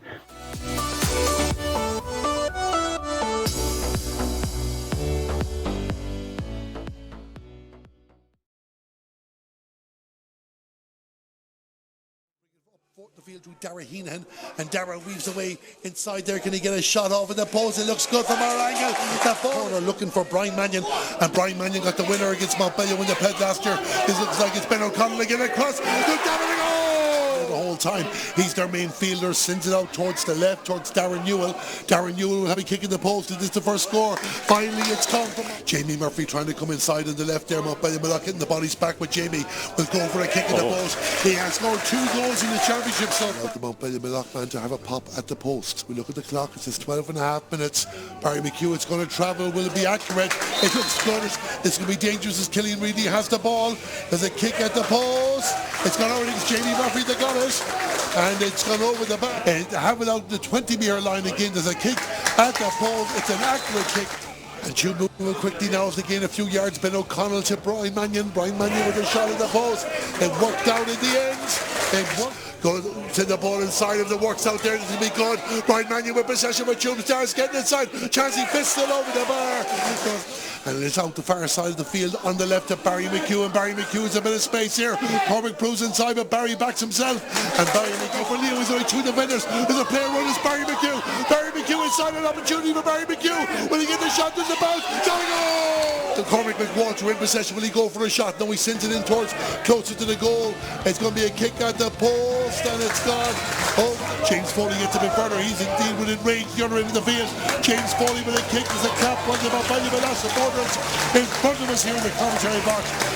The field to Dara Heenan, and Dara weaves away inside there. Can he get a shot off at the post? It looks good from our angle. The corner looking for Brian Mannion, and Brian Mannion got the winner against Mountbellew when they played last year. This looks like it's Ben O'Connell again across. Good Dara to go! The whole time he's their main fielder, sends it out towards the left, towards Darren Newell. Darren Newell will have a kick in the post. It is the first score. Finally, it's come from Jamie Murphy trying to come inside on the left there. Mountbellew getting the bodies back, but Jamie will go for a kick in the post. He has scored 2 goals in the championship. So the Mountbellew man to have a pop at the post. We look at the clock. It says 12 and a half minutes. Barry McHugh, it's going to travel. Will it be accurate? It looks good. It's going to be dangerous as Killian Reedy has the ball. There's a kick at the post. It's gone over. It's Jamie Murphy that got it, and it's gone over the back. And have it out the 20-metre line again. There's a kick at the post. It's an accurate kick. And Tuam moving quickly now as they gain a few yards. Ben O'Connell to Brian Mannion. Brian Mannion with a shot at the post. It worked out in the end. Go to the ball inside of the works out there. This will be good. Brian Mannion with possession with Tuam Stars getting inside. Chancey Fistel over the bar. And it's out the far side of the field on the left of Barry McHugh. And Barry McHugh has a bit of space here. Cormac proves inside, but Barry backs himself. And Barry McHugh for Leo is only 2 defenders. There's a player run as Barry McHugh. Barry McHugh inside, an opportunity for Barry McHugh. Will he get the shot? There's the bounce. Go! Cormac McWalter in possession. Will he go for a shot? No, he sends it in towards closer to the goal. It's going to be a kick at the post, and it's gone. Oh, James Foley gets a bit further. He's indeed within range the other end of the field. James Foley with a kick. There's a cap on the Mountbellew supporters in front of us here in the commentary box.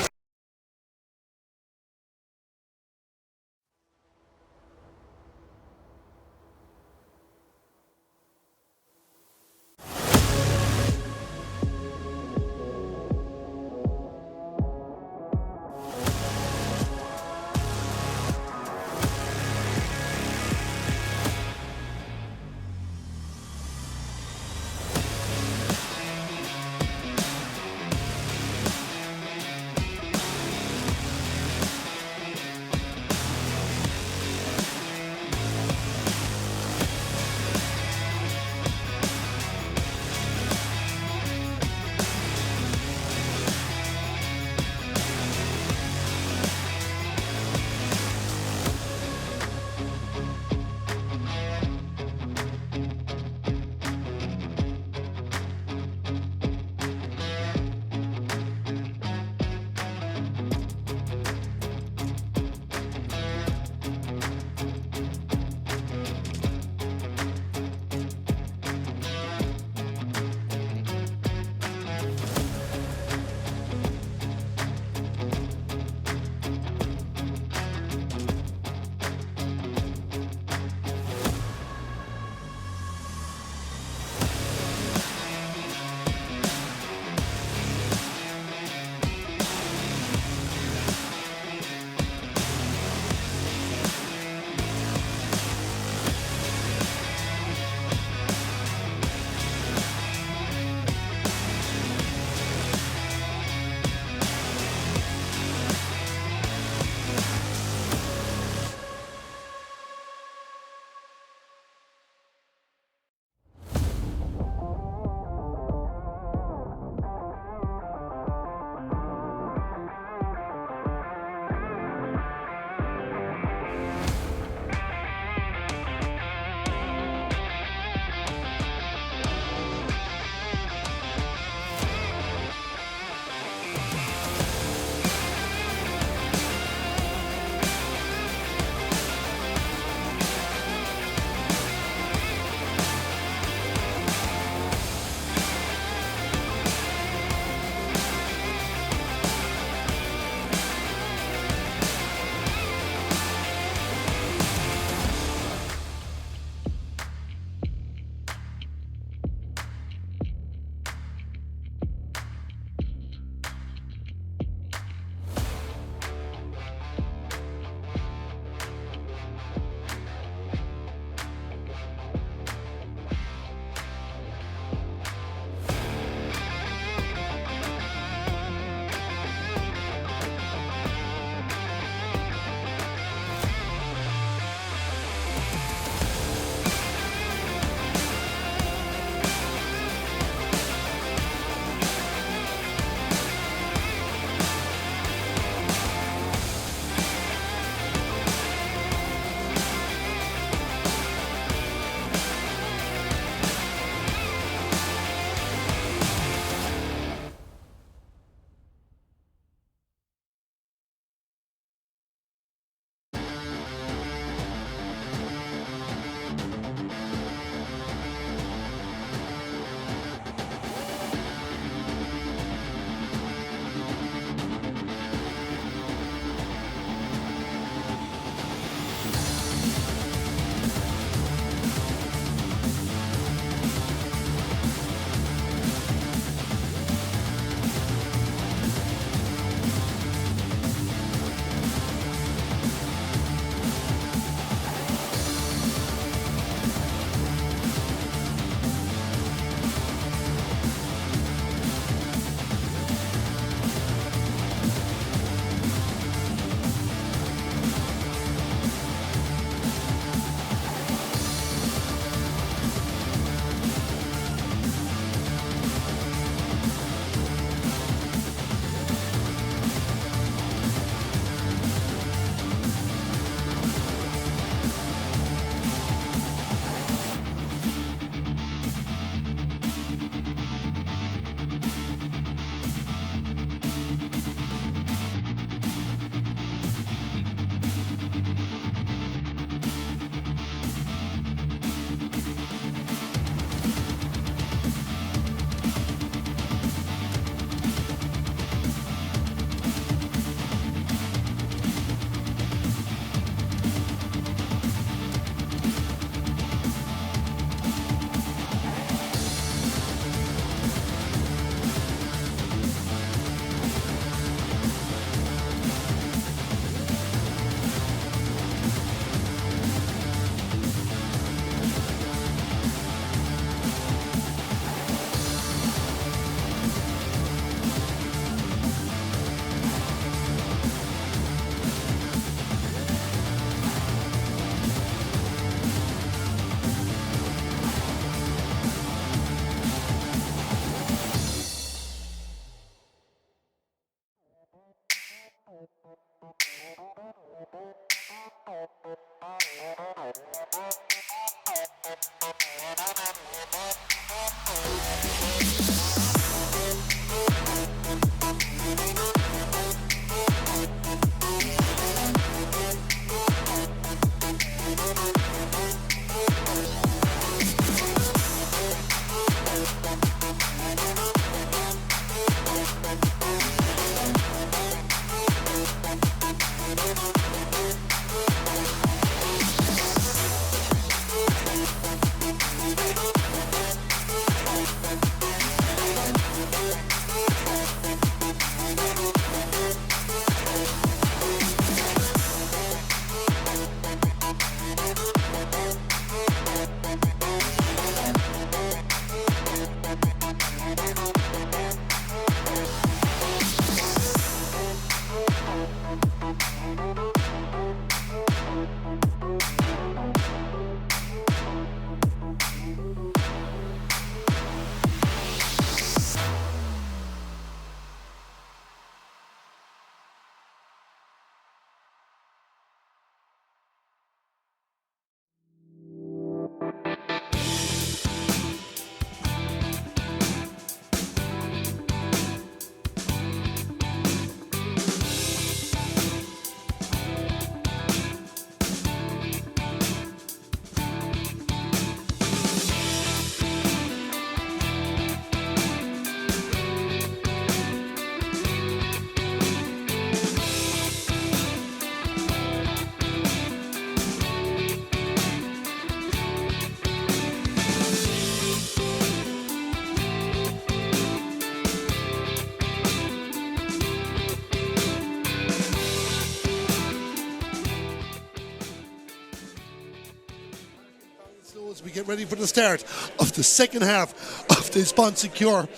As we get ready for the start of the second half of the Sponsecure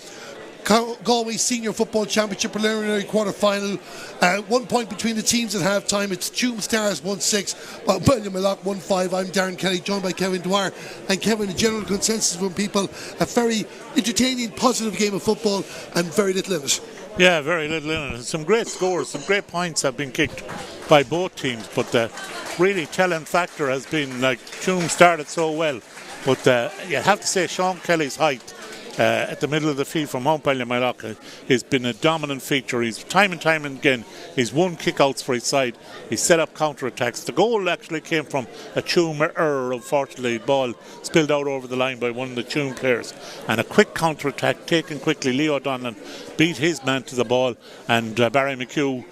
Galway Senior Football Championship preliminary quarter-final. 1 point between the teams at half-time. It's Tuam Stars 1-6, Mountbellew 1-5. I'm Darren Kelly, joined by Kevin Dwyer. And Kevin, a general consensus from people, a very entertaining, positive game of football and very little in it. Yeah, very little in it. Some great scores, some great points have been kicked by both teams, but the really telling factor has been, like, Tuam started so well, but you have to say Sean Kelly's height at the middle of the field from Moylough has been a dominant feature. He's time and time again, he's won kickouts for his side, he's set up counter-attacks. The goal actually came from a Tuam error. Unfortunately, the ball spilled out over the line by one of the Tuam players, and a quick counter-attack taken quickly. Leo Donlan beat his man to the ball, and Barry McHugh,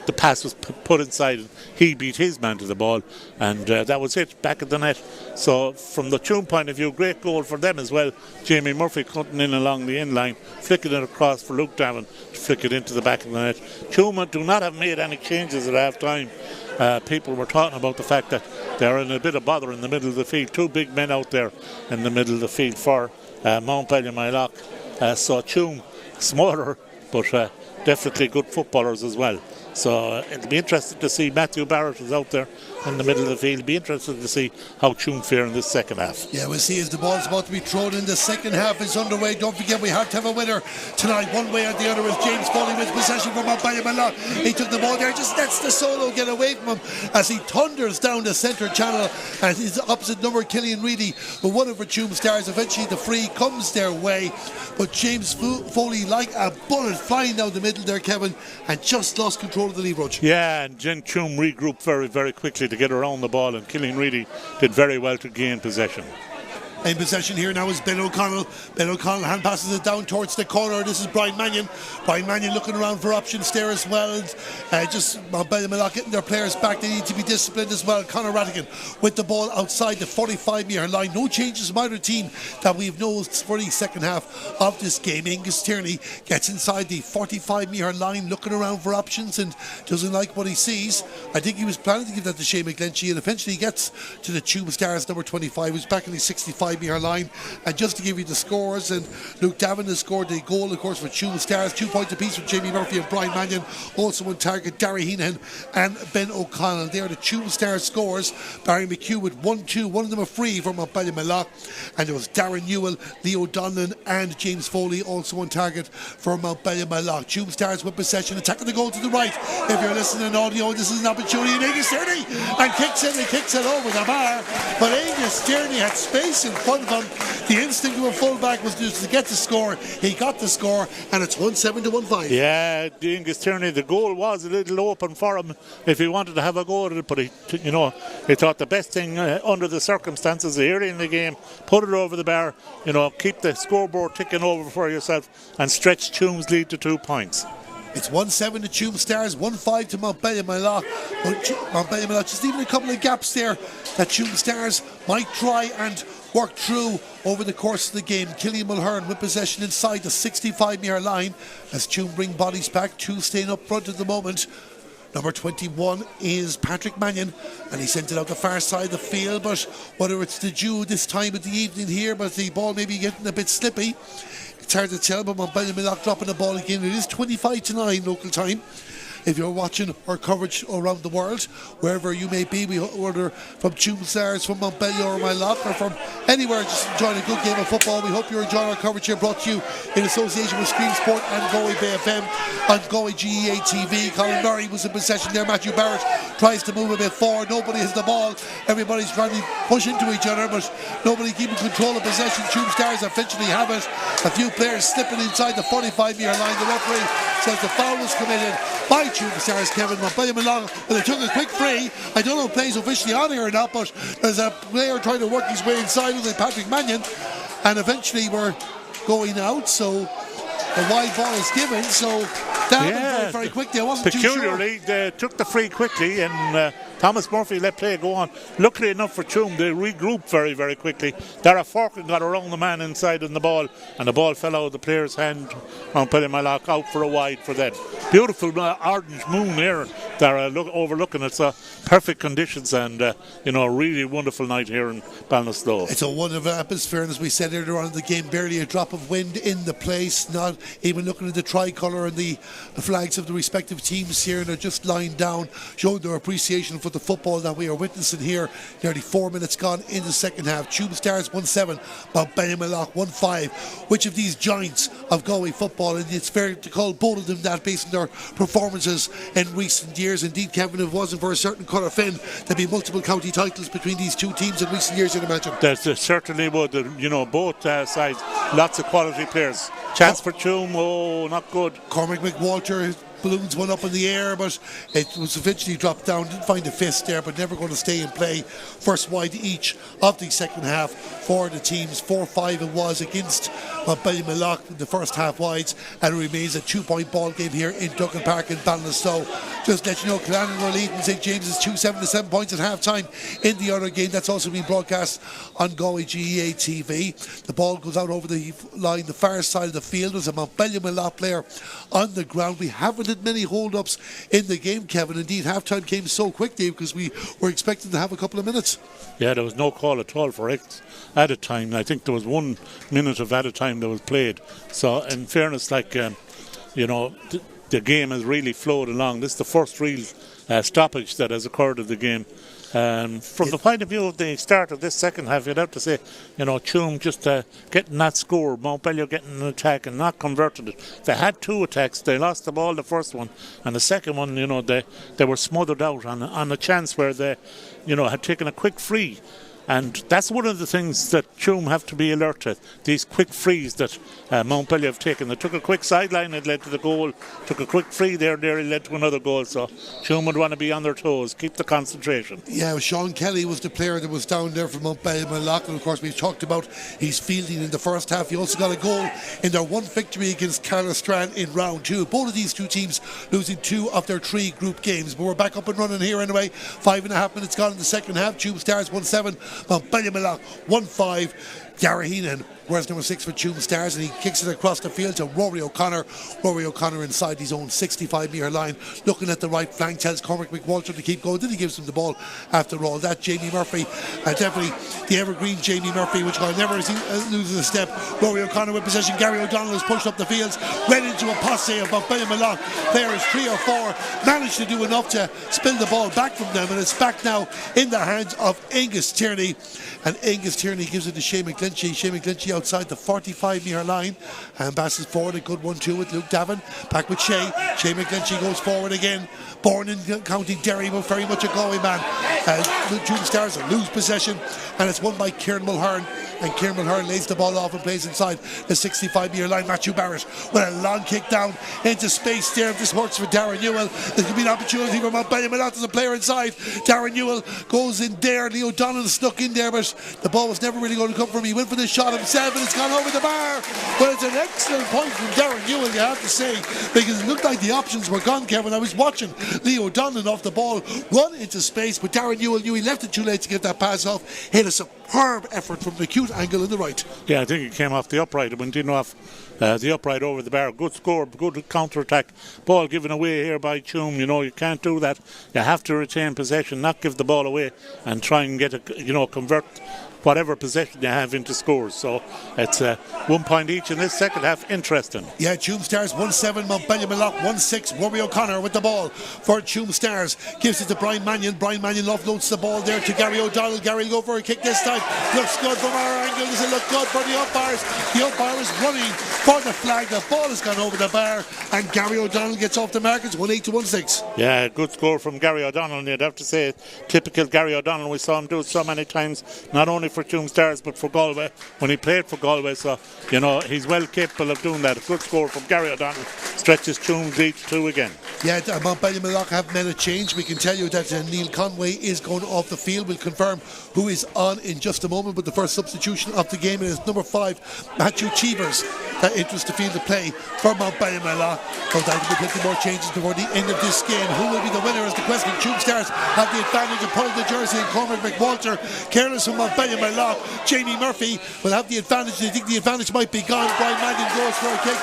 the pass was put inside, and he beat his man to the ball, and that was it, back at the net. So from the Tuam point of view, great goal for them as well. Jamie Murphy cutting in along the end line, flicking it across for Luke Davin to flick it into the back of the net. Tuam do not have made any changes at half time. People were talking about the fact that they're in a bit of bother in the middle of the field. Two big men out there in the middle of the field for Mountbellew Moylough. So Tuam, smaller, but definitely good footballers as well. So it'll be interesting to see. Matthew Barrett is out there in the middle of the field. It'll be interesting to see how Tuam fare in this second half. Yeah, we'll see as the ball's about to be thrown in. The second half is underway. Don't forget, we have to have a winner tonight, one way or the other. As James Foley wins possession from Mountbellew Moylough, he took the ball there, just lets the solo get away from him as he thunders down the centre channel, and his opposite number, Killian Reedy, but one of our Tuam Stars. Eventually the free comes their way, but James Foley, like a bullet, flying down the middle there, Kevin, and just lost control of the lead rush. Yeah, and Tuam regrouped very, very quickly to get around the ball, and Killian Reedy did very well to gain possession. In possession here now is Ben O'Connell. Ben O'Connell hand passes it down towards the corner. This is Brian Mannion. Brian Mannion looking around for options there as well. Just Mountbellew Moylough getting their players back. They need to be disciplined as well. Conor Rattigan with the ball outside the 45-metre line. No changes from either team that we've noticed for the second half of this game. Angus Tierney gets inside the 45-metre line, looking around for options and doesn't like what he sees. I think he was planning to give that to Shane McGlinchey, and eventually he gets to the Tuam Stars number 25, who's back in the 65 45-metre line. And just to give you the scores, and Luke Davin has scored a goal, of course, for Tuam Stars, 2 points apiece with Jamie Murphy and Brian Mannion. Also on target, Darry Heenan and Ben O'Connell. They are the Tuam Stars scores. Barry McHugh with 1-2, one of them a free from Moylough. And there was Darren Newell, Leo Donlan and James Foley also on target for Moylough. Tuam Stars with possession, attacking the goal to the right. If you're listening to audio, this is an opportunity. And Angus Tierney and kicks it over the bar. But Angus Tierney had space in front of him. The instinct of a fullback was just to get the score. He got the score, and it's 1-7 to 1-5. Yeah, Angus Tierney, the goal was a little open for him if he wanted to have a go at it, but he thought the best thing under the circumstances early in the game, put it over the bar, keep the scoreboard ticking over for yourself and stretch Tuam's lead to 2 points. It's 1-7 to Tuam Stars, 1-5 to Moylough. But Moylough, just even a couple of gaps there that Tuam Stars might try and work through over the course of the game. Killian Mulhern with possession inside the 65-metre line as Tuam bring bodies back. 2 staying up front at the moment. Number 21 is Patrick Mannion, and he sent it out the far side of the field, but whether it's the due this time of the evening here, but the ball may be getting a bit slippy. It's hard to tell, but Moylough dropping the ball again. It is 25-9 local time. If you're watching our coverage around the world, wherever you may be, we order from Tuam Stars, from Mountbellew or Moylough, or from anywhere, just enjoying a good game of football. We hope you're enjoying our coverage here, brought to you in association with Screen Sport and Galway Bay FM on Galway GEA TV. Colin Murray was in possession there. Matthew Barrett tries to move a bit forward. Nobody has the ball. Everybody's trying to push into each other, but nobody keeping control of possession. Tuam Stars eventually have it. A few players slipping inside the 45-metre line. The referee says the foul was committed by Tuam Stars. Kevin Moylough, but they took a quick free. I don't know if plays officially on here or not, but there's a player trying to work his way inside with Patrick Mannion, and eventually we're going out, so the wide ball is given, so that happened very, very quickly. I wasn't too sure. Peculiarly, they took the free quickly, and Thomas Murphy let play go on. Luckily enough for Tuam, they regrouped very, very quickly. Dara Forkin got around the man inside on the ball, and the ball fell out of the player's hand. Moylough out for a wide for them. Beautiful orange moon here. Dara overlooking it, so perfect conditions, and a really wonderful night here in Ballinasloe. It's a wonderful atmosphere, and as we said earlier on in the game, barely a drop of wind in the place. Not even looking at the tricolour and the flags of the respective teams here, and they're just lying down, showing their appreciation for the football that we are witnessing here. Nearly 4 minutes gone in the second half. Tuam Stars 1-7, Moylough 1-5. Which of these giants of Galway football, and it's fair to call both of them that based on their performances in recent years. Indeed, Kevin, if it wasn't for a certain colour Finn, there'd be multiple county titles between these two teams in recent years, you'd imagine. There certainly would. Both sides, lots of quality players. Chance for Tuam, not good. Cormac McWalter balloons one up in the air, but it was eventually dropped down. Didn't find a fist there, but never going to stay in play. First wide each of the second half for the teams. 4-5 it was against Moylough in the first half wides, and it remains a 2-point ball game here in Dugan Park in Ballinasloe. Just let you know, Killannon were leading St James's 2-7 to 7 points at half time in the other game. That's also been broadcast on Galway GEA TV. The ball goes out over the line, the far side of the field. There's a Moylough player on the ground. We haven't had many hold-ups in the game, Kevin. Indeed, half-time came so quickly because we were expecting to have a couple of minutes. Yeah, there was no call at all for added time. I think there was 1 minute of added time that was played. So, in fairness, the game has really flowed along. This is the first real stoppage that has occurred of the game. From the point of view of the start of this second half, you'd have to say, Tuam just getting that score, Mountbellew getting an attack and not converted it. They had 2 attacks. They lost the ball, the first one, and the second one, they were smothered out on a chance where they, had taken a quick free. And that's one of the things that Tuam have to be alert to. These quick frees that Mountbellew have taken. They took a quick sideline, it led to the goal. Took a quick free there, it led to another goal. So Tuam would want to be on their toes, keep the concentration. Yeah, Sean Kelly was the player that was down there for Moylough. And of course, we've talked about his fielding in the first half. He also got a goal in their one victory against Carlostrand in round 2. Both of these two teams losing 2 of their 3 group games. But we're back up and running here anyway. 5.5 minutes gone in the second half. Tuam Stars 1-7. Moylough 1-5. Dara Heenan wears number 6 for Tuam Stars, and he kicks it across the field to Rory O'Connor. Rory O'Connor inside his own 65-metre line, looking at the right flank, tells Cormac McWalter to keep going. Then he gives him the ball after all that. Jamie Murphy, definitely the evergreen Jamie Murphy, which I'll never see loses a step. Rory O'Connor with possession. Gary O'Donnell has pushed up the fields, ran into a posse of Mountbellew. Players 3 or 4 managed to do enough to spill the ball back from them, and it's back now in the hands of Angus Tierney. And Angus Tierney gives it to Shane McGlinchey. Shane McGlinchey outside the 45-metre line and passes forward. A good 1-2 with Luke Davin. Back with Shane. Shane McGlinchey goes forward again. Born in County Derry, but very much a Galway man. Tuam Stars lose possession, and it's won by Kieran Mulhern. And Kieran Mulhern lays the ball off and plays inside the 65-metre line. Matthew Barrett with a long kick down into space there. If this works for Darren Newell, there could be an opportunity for Mountbellew. There's a player inside. Darren Newell goes in there. Leo Donnell snuck in there, but the ball was never really going to come from him. He went for the shot himself, and it's gone over the bar. But it's an excellent point from Darren Newell, you have to say, because it looked like the options were gone, Kevin. I was watching Leo Donnell off the ball run into space, but Darren Newell knew he left it too late to get that pass off. Hit a superb effort from the acute angle in the right. Yeah, I think it came off the upright. It went in off the upright over the bar. Good score, good counter-attack. Ball given away here by Tuam. You can't do that. You have to retain possession, not give the ball away, and try and get convert whatever possession you have into scores. So it's 1 point each in this second half. Interesting. Yeah, Tuam Stars 1-7, Mountbellew 1-6. Rory O'Connor with the ball for Tuam Stars. Gives it to Brian Mannion. Brian Mannion offloads the ball there to Gary O'Donnell. Gary will go for a kick this time. Looks good from our angle. Does it look good for the umpires? The umpire is running for the flag. The ball has gone over the bar, and Gary O'Donnell gets off the mark. It's 1-8 to 1-6. Yeah, good score from Gary O'Donnell. And you'd have to say, typical Gary O'Donnell. We saw him do it so many times, not only for Tuam Stars but for Galway when he played for Galway. So he's well capable of doing that. A good score from Gary O'Donnell stretches Tuam's lead to 2 again. Yeah, Mountbellew have made a change. We can tell you that Neil Conway is going off the field. We'll confirm who is on in just a moment, but the first substitution of the game is number 5, Matthew Cheevers, that enters the field to play for Mountbellew. So there will be plenty more changes before the end of this game. Who will be the winner is the question. Tuam Stars have the advantage of pulling the jersey, and Cormac McWalter, careless from Mountbellew. Jamie Murphy will have the advantage. They think the advantage might be gone. Brian Mannion goes for a kick.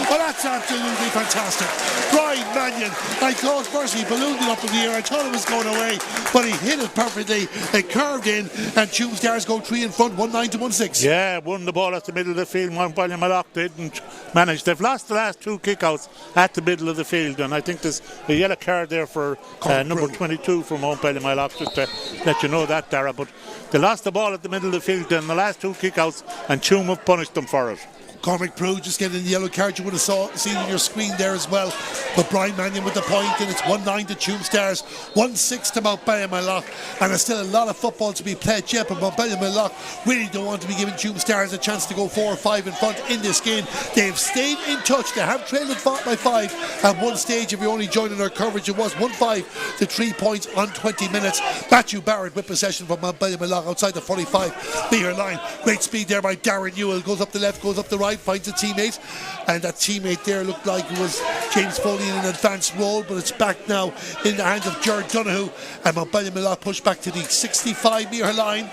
Well, that's absolutely fantastic. Brian Mannion, I thought first he ballooned it up in the air. I thought it was going away, but he hit it perfectly. It curved in, and Tuam Stars go 3 in front, 1-9 to 1-6. Yeah, won the ball at the middle of the field. Mountbellew didn't manage. They've lost the last 2 kickouts at the middle of the field, and I think there's a yellow card there for number 22 from Mountbellew, just to let you know that, Dara. But they lost the ball at the middle of the field in the last 2 kickouts, and Tuam have punished them for it. Cormac Prue just getting the yellow card. You would have seen on your screen there as well. But Brian Mannion with the point, and it's 1-9 to Tuam Stars, 1-6 to Mountbellew. And there's still a lot of football to be played yet, but Mountbellew really don't want to be giving Tuam Stars a chance to go 4 or 5 in front in this game. They've stayed in touch. They have trailed by 5 at one stage. If you're only joining our coverage, it was 1-5 to 3 points on 20 minutes. Matthew Barrett with possession from Mountbellew outside the 45-metre line. Great speed there by Darren Newell. Goes up the left, goes up the right, finds a teammate, and that teammate there looked like it was James Foley in an advanced role, but it's back now in the hands of Jared Donoghue, and Mountbellew pushed back to the 65-metre line,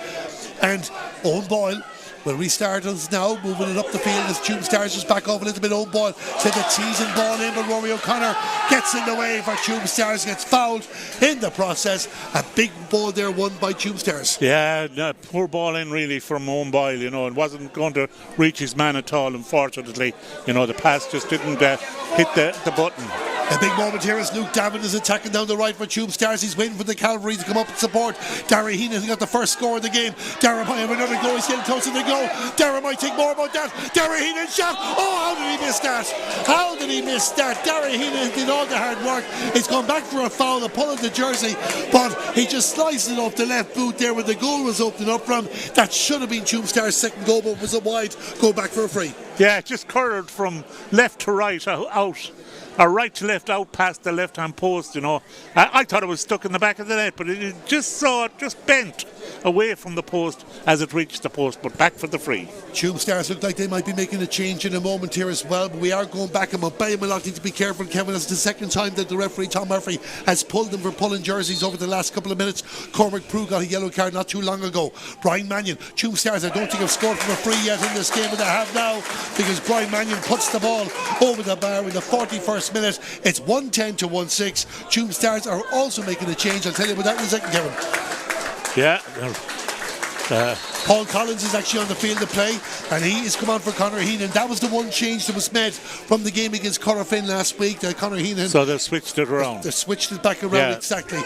and Owen Boyle will restart us now, moving it up the field as Tuam Stars just back off a little bit. Owen Boyle sent a teasing ball in, but Rory O'Connor gets in the way for Tuam Stars, gets fouled in the process. A big ball there won by Tuam Stars. Yeah, poor ball in really from Owen Boyle, it wasn't going to reach his man at all, unfortunately. The pass just didn't hit the button. A big moment here as Luke Davin is attacking down the right for Tuam Stars. He's waiting for the cavalry to come up and support. Dara Heenan got the first score of the game. Dara might have another goal. He's getting closer to the goal. Dara might think more about that. Dara Heenan shot. Oh, how did he miss that? How did he miss that? Dara Heenan did all the hard work. He's gone back for a foul, a pull of the jersey, but he just sliced it off the left boot there where the goal was opening up from. That should have been Tuam Stars' second goal, but was a wide. Go back for a free. Yeah, it just curled from left to right out, or right to left out past the left-hand post, I thought it was stuck in the back of the net, but it just bent away from the post as it reached the post, but back for the free. Tuam Stars look like they might be making a change in a moment here as well, but we are going back, and Mountbellew need to be careful, Kevin. It's the second time that the referee, Tom Murphy, has pulled them for pulling jerseys over the last couple of minutes. Cormac Prue got a yellow card not too long ago. Brian Mannion, Tuam Stars, I don't think have scored from a free yet in this game, but they have now, because Brian Mannion puts the ball over the bar in the 41st minute. It's 110 to 1-6. Tuam Stars are also making a change. I'll tell you about that in a second, Kevin. Yeah. Paul Collins is actually on the field of play, and he is come on for Conor Heenan. That was the one change that was made from the game against Corofin last week. Conor Heenan. So they've switched it around. They switched it back around, exactly.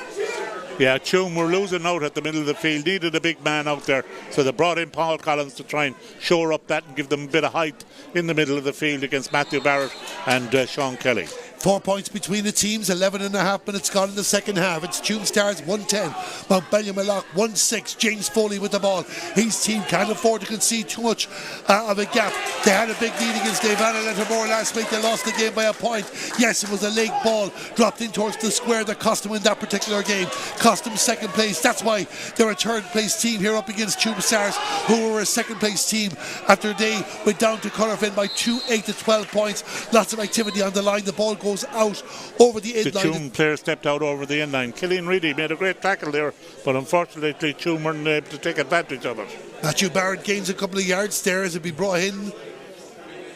Yeah, Tuam were losing out at the middle of the field, needed a big man out there, so they brought in Paul Collins to try and shore up that and give them a bit of height in the middle of the field against Matthew Barrett and Sean Kelly. 4 points between the teams, 11 and a half minutes gone in the second half. It's Tuam Stars 110, Moylough 1-6. James Foley with the ball. His team can't afford to concede too much of a gap. They had a big lead against Davana Lettermore last week. They lost the game by a point. Yes, it was a late ball dropped in towards the square that cost them in that particular game. Cost them second place. That's why they're a third place team here up against Tuam Stars, who were a second place team after they went down to Corofin by 8 to 12 points. Lots of activity on the line. The ball goes out over the end line. The Tuam player stepped out over the end line. Killian Reedy made a great tackle there, but unfortunately Tuam weren't able to take advantage of it. Matthew Barrett gains a couple of yards there as it be brought in.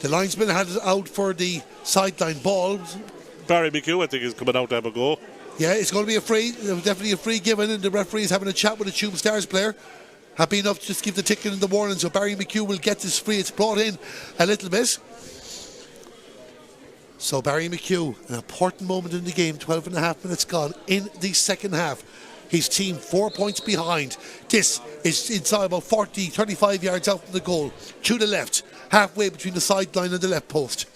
The linesman had it out for the sideline ball. Barry McHugh, I think, is coming out to have a go. Yeah, it's going to be a free, definitely a free given, and the referee is having a chat with a Tuam Stars player. Happy enough to just give the ticket and the warning, so Barry McHugh will get this free. It's brought in a little bit. So Barry McHugh, an important moment in the game, 12 and a half minutes gone in the second half. His team 4 points behind. This is inside about 35 yards out from the goal, to the left, halfway between the sideline and the left post.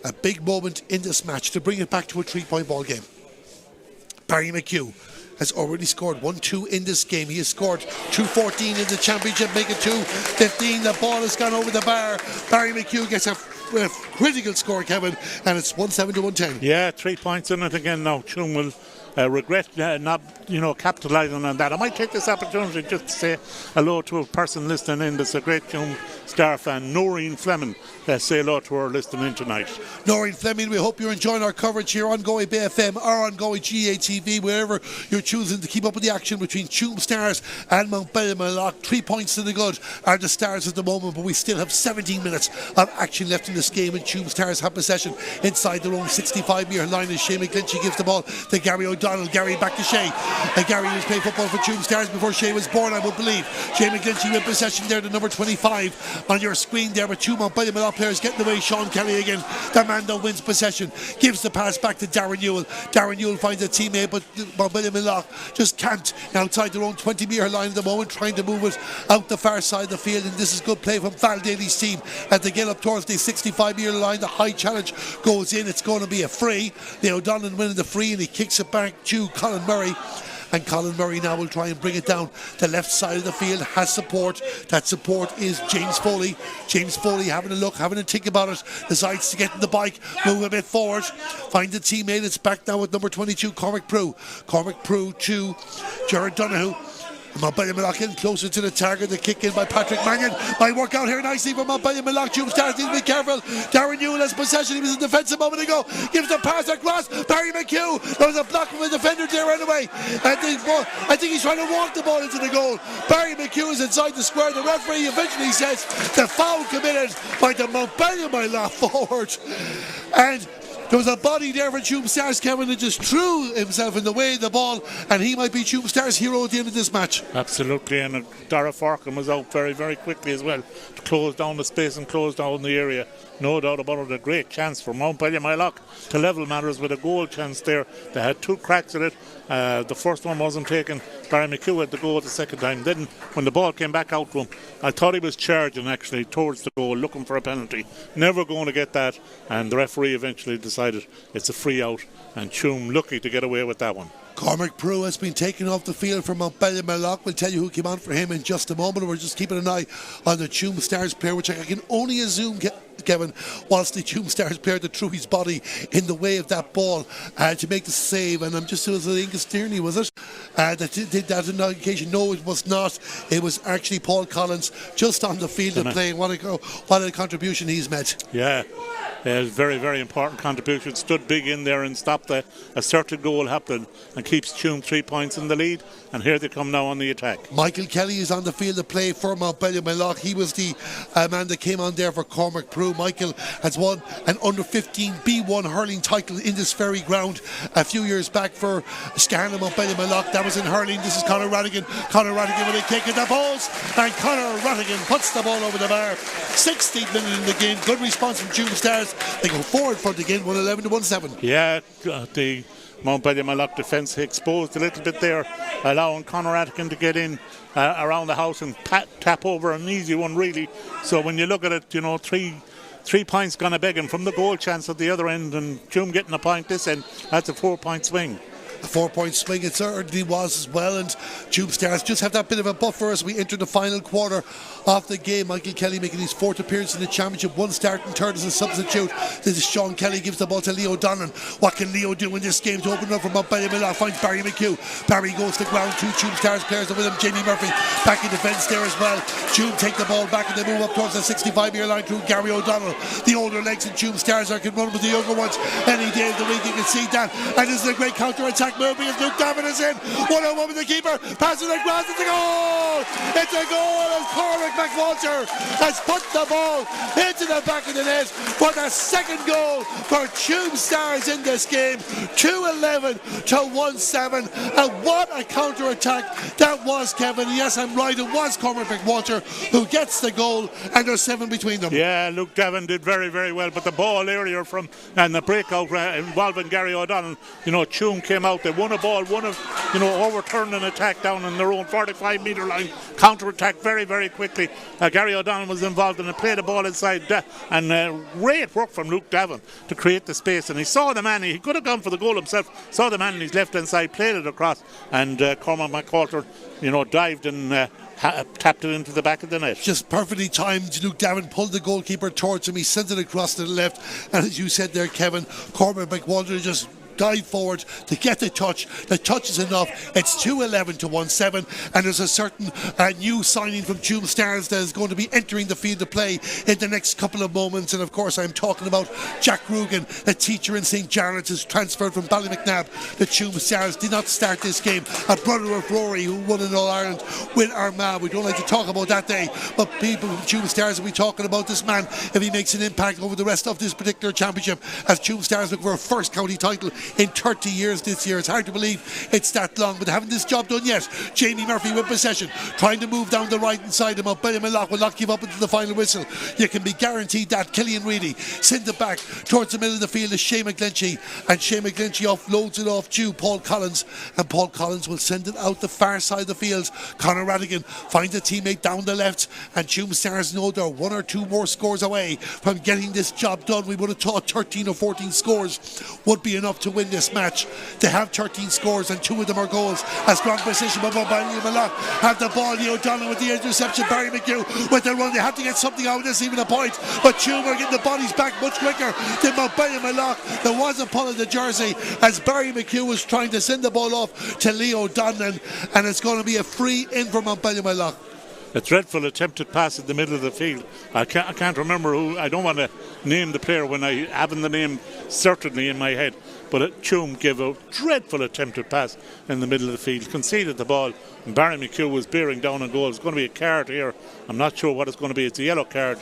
A big moment in this match to bring it back to a 3-point ball game. Barry McHugh has already scored 1-2 in this game. He has scored 2-14 in the championship, make it 2-15. The ball has gone over the bar. Barry McHugh gets a critical score, Kevin, and it's 1-7 to 110. Yeah, 3 points in it again now. Tuam will regret not, capitalising on that. I might take this opportunity just to say hello to a person listening in that's a great Tuam Star fan, Noreen Fleming. Say hello to her listening in tonight. Noreen Fleming, we hope you're enjoying our coverage here on Galway Bay FM or on Galway GATV, wherever you're choosing to keep up with the action between Tuam Stars and Mountbellew. 3 points to the good are the Stars at the moment, but we still have 17 minutes of action left in this game, and Tuam Stars have possession inside their own 65-metre line as Shea McGlinchey gives the ball to Gary O'Donnell. Gary back to Shea. Gary was playing football for Tuam Stars before Shea was born, I would believe. Shea McGlinchey with possession there, the number 25 on your screen there, with two Mountbellew players getting away. Sean Kelly again, the man that wins possession, gives the pass back to Darren Newell. Darren Newell finds a teammate, but Mountbellew just can't. Outside their own 20-metre line at the moment, trying to move it out the far side of the field, and this is good play from Val Daly's team as they get up towards the 65-metre line. The high challenge goes in. It's going to be a free. The O'Donnell winning the free, and he kicks it back to Colin Murray. And Colin Murray now will try and bring it down the left side of the field. Has support. That support is James Foley. James Foley having a look, having a think about it. Decides to get in the bike, move a bit forward. Find a teammate. It's back now with number 22, Cormac Prue. Cormac Prue to Jared Donoghue. Mountbellew in closer to the target. The kick in by Patrick Mannion. Might work out here nicely for Mountbellew. Tuam Stars need to be careful. Darren Newell has possession. He was in defence a moment ago. Gives the pass across. Barry McHugh. There was a block from a defender there anyway. I think he's trying to walk the ball into the goal. Barry McHugh is inside the square. The referee eventually says the foul committed by the Mountbellew forward. And there was a body there for Tuam Stars, Kevin, that just threw himself in the way of the ball, and he might be Tuam Stars' hero at the end of this match. Absolutely, and Dara Forkin was out very, very quickly as well to close down the space and close down the area no doubt about it, a great chance for Moylough to level matters with a goal chance there. They had 2 cracks at it. The first one wasn't taken. Barry McHugh had the goal the second time. Then when the ball came back out to him, I thought he was charging actually towards the goal, looking for a penalty. Never going to get that, and the referee eventually decided it's a free out, and Tuam lucky to get away with that one. Cormac Prue has been taken off the field for Moylough. We'll tell you who came on for him in just a moment. We're just keeping an eye on the Tuam Stars player, which I can only assume, Kevin, was the Tuam Stars player that threw his body in the way of that ball to make the save. And I'm just, it was Ingus Tierney, was it? That did that on occasion. No, it was not. It was actually Paul Collins just on the field and playing. What a contribution he's made. Yeah. Very, very important contribution. Stood big in there and stopped a certain goal happening and keeps Tuam 3 points in the lead. And here they come now on the attack. Michael Kelly is on the field to play for Moylough. He was the man that came on there for Cormac Prue. Michael has won an under-15 B1 hurling title in this very ground a few years back for Scarlett Moylough. That was in hurling. This is Conor Rattigan. Conor Rattigan with a kick at the post, and Conor Rattigan puts the ball over the bar. 16th minute in the game. Good response from Tuam Stars. They go forward front again, 111 to 17. Yeah, the Mountbellew defence exposed a little bit there, allowing Conor Rattigan to get in around the house and tap over an easy one, really. So when you look at it, you know, 3 points gone a begging from the goal chance at the other end, and Tuam getting a point this end. That's a 4-point swing. A 4-point swing it certainly was as well, and Tuam Stars just have that bit of a buffer as we enter the final quarter of the game. Michael Kelly making his 4th appearance in the championship, 1 start and 3rd as a substitute. This is Sean Kelly, gives the ball to Leo Donnan. What can Leo do in this game to open up for Moylough? Finds Barry McHugh. Barry goes to the ground. 2 Tuam Stars players are with him. Jamie Murphy back in defence there as well. Tuam take the ball back and they move up towards the 65-metre line through Gary O'Donnell. The older legs in Tuam Stars can run with the younger ones any day of the week. You can see that, and this is a great counter-attack move because Luke Davin is in. 1-on-1 with the keeper. Passes across. It's a goal! It's a goal as Cormac McWalter has put the ball into the back of the net for the second goal for Tuam Stars in this game. 2-11 to 1-7. And what a counter-attack that was, Kevin. Yes, I'm right. It was Cormac McWalter who gets the goal, and there's 7 between them. Yeah, Luke Davin did very, very well. But the ball earlier from and the breakout involving Gary O'Donnell, you know, Tuam came out. They won a ball, overturned an attack down on their own 45-metre line. Counter-attack very, very quickly. Gary O'Donnell was involved and played the ball inside, and great work from Luke Davin to create the space. And he saw the man. He could have gone for the goal himself. Saw the man on his left-hand side, played it across, and Cormac McWalter, dived and tapped it into the back of the net. Just perfectly timed. Luke Davin pulled the goalkeeper towards him. He sent it across to the left, and as you said there, Kevin, Cormac McWalter just dive forward to get the touch. The touch is enough. It's 2-11 to 1-7, and there's a certain new signing from Tuam Stars that is going to be entering the field of play in the next couple of moments. And of course, I'm talking about Jack Rugan, a teacher in St. Jarlath's, is transferred from Ballymacnab. The Tuam Stars did not start this game. A brother of Rory who won in All-Ireland with Armagh. We don't like to talk about that day, but people from Tuam Stars will be talking about this man if he makes an impact over the rest of this particular championship, as Tuam Stars look for a first county title in 30 years this year. It's hard to believe it's that long, but they haven't this job done yet. Jamie Murphy with possession, trying to move down the right hand side of Moylough will not give up until the final whistle. You can be guaranteed that. Killian Reedy sends it back towards the middle of the field is Shane McGlinchey, and Shane McGlinchey offloads it off to Paul Collins, and Paul Collins will send it out the far side of the field. Conor Rattigan finds a teammate down the left, and Tuam Stars know they're 1 or 2 more scores away from getting this job done. We would have thought 13 or 14 scores would be enough to win this match. They have 13 scores and 2 of them are goals. A strong position by Moylough. Have the ball. Leo Donnan with the interception. Barry McHugh with the run. They have to get something out of this, even a point. But Tuam are getting the bodies back much quicker than Moylough. There was a pull of the jersey as Barry McHugh was trying to send the ball off to Leo Donnan, and it's going to be a free in for Moylough. A dreadful attempted pass in the middle of the field. I can't remember who. I don't want to name the player when I haven't the name certainly in my head. But Tuam gave a dreadful attempted pass in the middle of the field, conceded the ball, and Barry McHugh was bearing down on goal. It's going to be a card here. I'm not sure what it's going to be. It's a yellow card,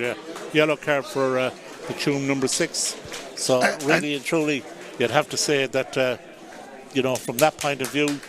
yellow card for the Tuam number 6. So really and truly, you'd have to say that, from that point of view,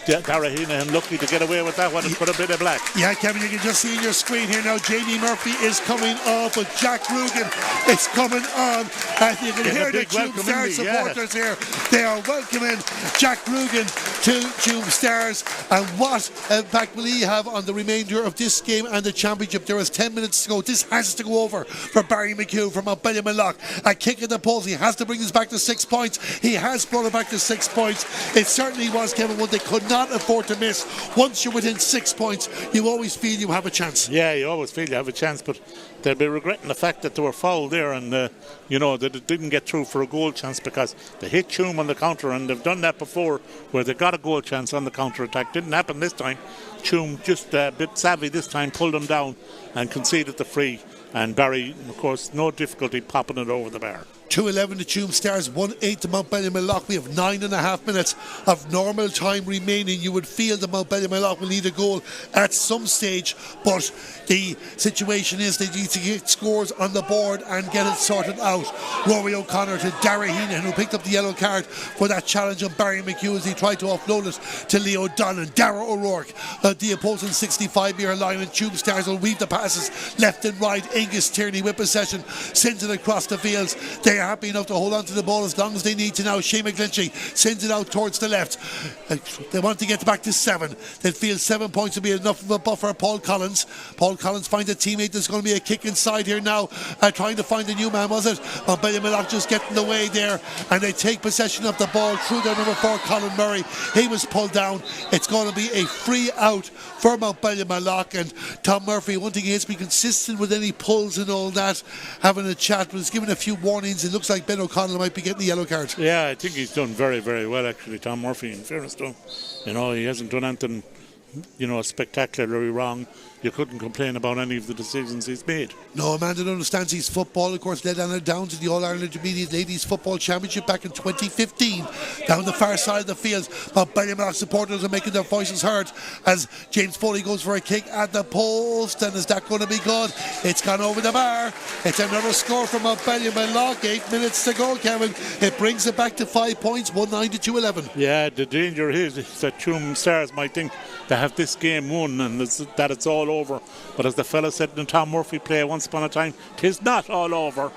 Dara Heenan lucky to get away with that one and put a bit of black. Yeah, Kevin, you can just see on your screen here now, Jamie Murphy is coming off, but Jack Rugan is coming on. And you can hear the Tuam Stars supporters here. They are welcoming Jack Rugan to Tuam Stars. And what impact will he have on the remainder of this game and the championship? There is 10 minutes to go. This has to go over for Barry McHugh from Mountbellew Moylough. A kick in the post. He has to bring this back to 6 points. He has brought it back to 6 points. It certainly was, Kevin, one they could not afford to miss. Once you're within 6 points, you always feel you have a chance. Yeah, you always feel you have a chance, but they'll be regretting the fact that they were fouled there and, that it didn't get through for a goal chance because they hit Tuam on the counter, and they've done that before where they got a goal chance on the counter attack. Didn't happen this time. Tuam just a bit savvy this time, pulled them down and conceded the free. And Barry, of course, no difficulty popping it over the bar. 2-11 to Tuam Stars, 1-8 to Mountbellew Moylough. We have 9.5 minutes of normal time remaining. You would feel that Mountbellew Moylough will need a goal at some stage, but the situation is they need to get scores on the board and get it sorted out. Rory O'Connor to Dara Heenan, who picked up the yellow card for that challenge on Barry McHugh as he tried to offload it to Leo Donnan. Dara O'Rourke at the opposing 65-metre line, and Tuam Stars will weave the passes left and right. Angus Tierney with possession sends it across the fields. They are happy enough to hold on to the ball as long as they need to now. Shane McGlinchey sends it out towards the left. They want to get back to 7. They feel 7 points will be enough of a buffer. Paul Collins finds a teammate. There's going to be a kick inside here now, trying to find a new man, was it? Mountbellew Moylough just getting the way there, and they take possession of the ball through their number 4, Colin Murray. He was pulled down. It's going to be a free out for Mountbellew Moylough, and Tom Murphy, one thing he has to be consistent with any pulls and all that, having a chat, was given a few warnings. It looks like Ben O'Connell might be getting the yellow card. Yeah, I think he's done very, very well actually, Tom Murphy, in fairness to him. He hasn't done anything spectacularly wrong. You couldn't complain about any of the decisions he's made. No, a man that understands his football, of course, led Anna down to the All-Ireland Intermediate Ladies Football Championship back in 2015. Down the far side of the field, Mountbellew Moylough supporters are making their voices heard as James Foley goes for a kick at the post. And is that going to be good? It's gone over the bar. It's another score from Mountbellew Moylough. 8 minutes to go, Kevin. It brings it back to 5 points, 1-9 to 2-11. Yeah, the danger is that Tuam Stars might think they have this game won and that it's all over. But as the fella said in Tom Murphy play once upon a time, 'tis not all over.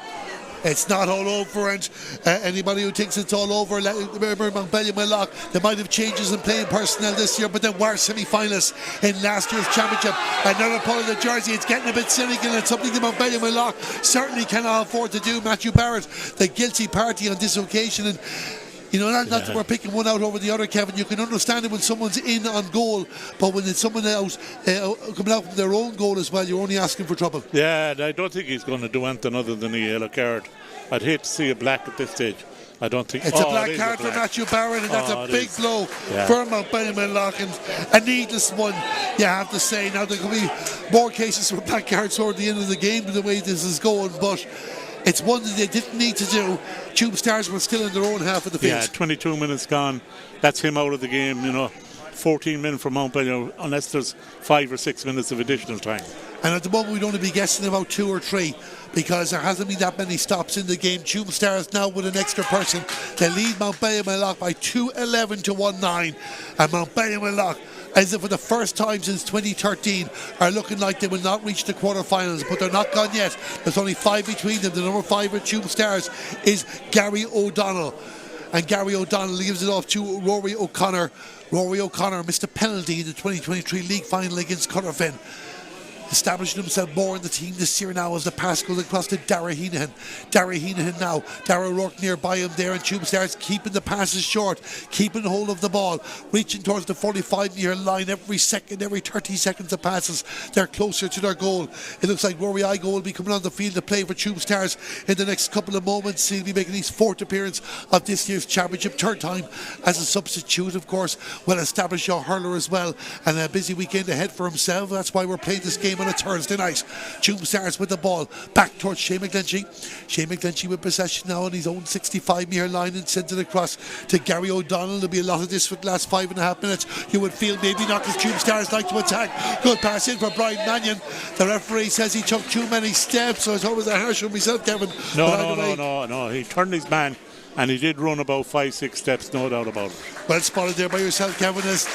It's not all over, and anybody who thinks it's all over, remember Mountbellew Moylough, they might have changes in playing personnel this year, but they were semi-finalists in last year's championship. Another pull of the jersey. It's getting a bit cynical, and it's something that Mountbellew Moylough certainly cannot afford to do. Matthew Barrett, the guilty party on this occasion, and not that we're picking one out over the other, Kevin. You can understand it when someone's in on goal, but when it's someone else coming out from their own goal as well, you're only asking for trouble. Yeah, I don't think he's going to do anything other than a yellow card. I'd hate to see a black at this stage. I don't think it's a black card for Matthew Barrett, and that's a big blow for Mountbellew Moylough, and a needless one, you have to say. Now there could be more cases for black cards toward the end of the game the way this is going, but it's one that they didn't need to do. Tuam Stars were still in their own half of the field. Yeah, 22 minutes gone. That's him out of the game, 14 men for Mountbellew, unless there's 5 or 6 minutes of additional time. And at the moment, we'd only be guessing about 2 or 3 because there hasn't been that many stops in the game. Tuam Stars now with an extra person. They lead Mountbellew Moylough by 2-11 to 1-9. And Mountbellew Moylough, as if for the first time since 2013, are looking like they will not reach the quarterfinals, but they're not gone yet. There's only 5 between them. The number 5 for Tuam Stars is Gary O'Donnell, and Gary O'Donnell gives it off to Rory O'Connor. Rory O'Connor missed a penalty in the 2023 league final against Cutterfin, establishing himself more in the team this year now as the pass goes across to Dara Heenan. Dara Heenan now. Dara O'Rourke nearby him there, and Tuam Stars keeping the passes short, keeping hold of the ball, reaching towards the 45-metre line every second, every 30 seconds of passes. They're closer to their goal. It looks like Rory Igo will be coming on the field to play for Tuam Stars in the next couple of moments. He'll be making his 4th appearance of this year's championship, 3rd time as a substitute, of course. Well established hurler as well, and a busy weekend ahead for himself. That's why we're playing this game on a Thursday night. Tuam Stars with the ball back towards Shane McGlinchey. Shane McGlinchey with possession now on his own 65-metre line and sends it across to Gary O'Donnell. There'll be a lot of this for the last 5.5 minutes. You would feel maybe not because Tuam Stars like to attack. Good pass in for Brian Mannion. The referee says he took too many steps, so I thought it was a harsh one myself, Kevin. No. He turned his man and he did run about 5-6 steps, no doubt about it. Well spotted there by yourself, Kevin, as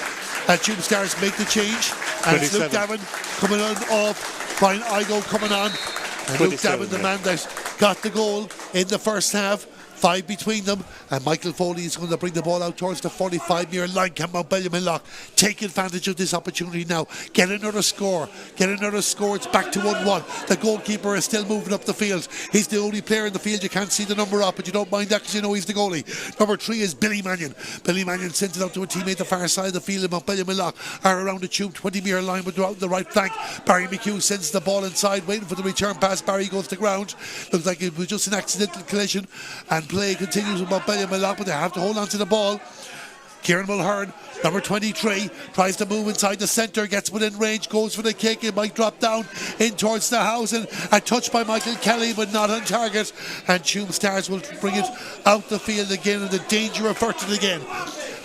Tuam Stars make the change. And it's Luke Davin coming on off, Brian Igo coming on. And Luke Davin, the man that got the goal in the first half. 5 between them, and Michael Foley is going to bring the ball out towards the 45-metre line. Can Mountbellew take advantage of this opportunity now? Get another score. It's back to 1-1. The goalkeeper is still moving up the field. He's the only player in the field. You can't see the number up, but you don't mind that because you know he's the goalie. Number 3 is Billy Mannion. Billy Mannion sends it out to a teammate the far side of the field, and Mountbellew are around the Tuam 20-metre line with the right flank. Barry McHugh sends the ball inside, waiting for the return pass. Barry goes to ground. Looks like it was just an accidental collision, and play continues with Mountbellew, but they have to hold on to the ball. Kieran Mulhern, number 23, tries to move inside the centre, gets within range, goes for the kick. It might drop down in towards the house, and a touch by Michael Kelly, but not on target. And Tuam Stars will bring it out the field again, and the danger averted again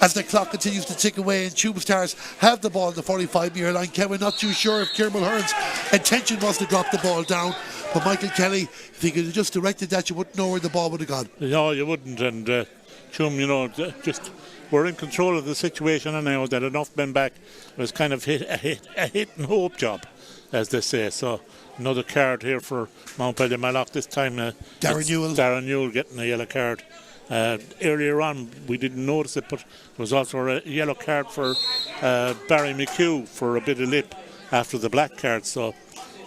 as the clock continues to tick away, and Tuam Stars have the ball on the 45-metre line. Kevin, not too sure if Kieran Mulhern's intention was to drop the ball down, but Michael Kelly, if he could have just directed that, you wouldn't know where the ball would have gone. No, you wouldn't. And Tuam, just were in control of the situation, and I know that enough men back. It was kind of a hit and hope job, as they say. So another card here for Mountbellew. This time Darren Newell getting a yellow card. Earlier on we didn't notice it, but there was also a yellow card for Barry McHugh for a bit of lip after the black card. So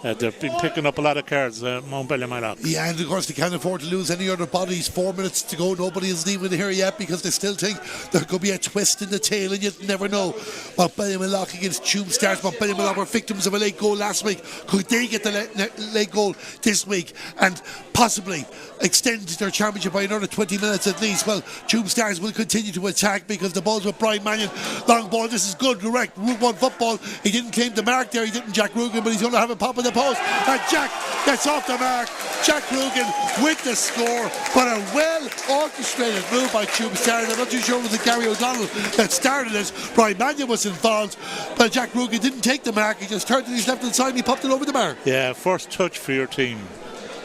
they've been picking up a lot of cards, Mountbellew. Yeah, and of course they can't afford to lose any other bodies. 4 minutes to go. Nobody is leaving here yet because they still think there could be a twist in the tail, and you never know. Mountbellew against Tuam Stars. Mountbellew were victims of a late goal last week. Could they get the late goal this week and possibly extend their championship by another 20 minutes at least? Well, Tuam Stars will continue to attack because the ball's with Brian Mannion. Long ball. This is good, direct Route 1 football. He didn't claim the mark there. He didn't, Jack Rugen, but he's going to have a pop in the post, and Jack gets off the mark. Jack Rugen with the score, but a well orchestrated move by Tuam Stars. I'm not too sure it was Gary O'Donnell that started it. Brian Mannion was involved, but Jack Rugen didn't take the mark. He just turned to his left hand side and he popped it over the bar. Yeah, first touch for your team,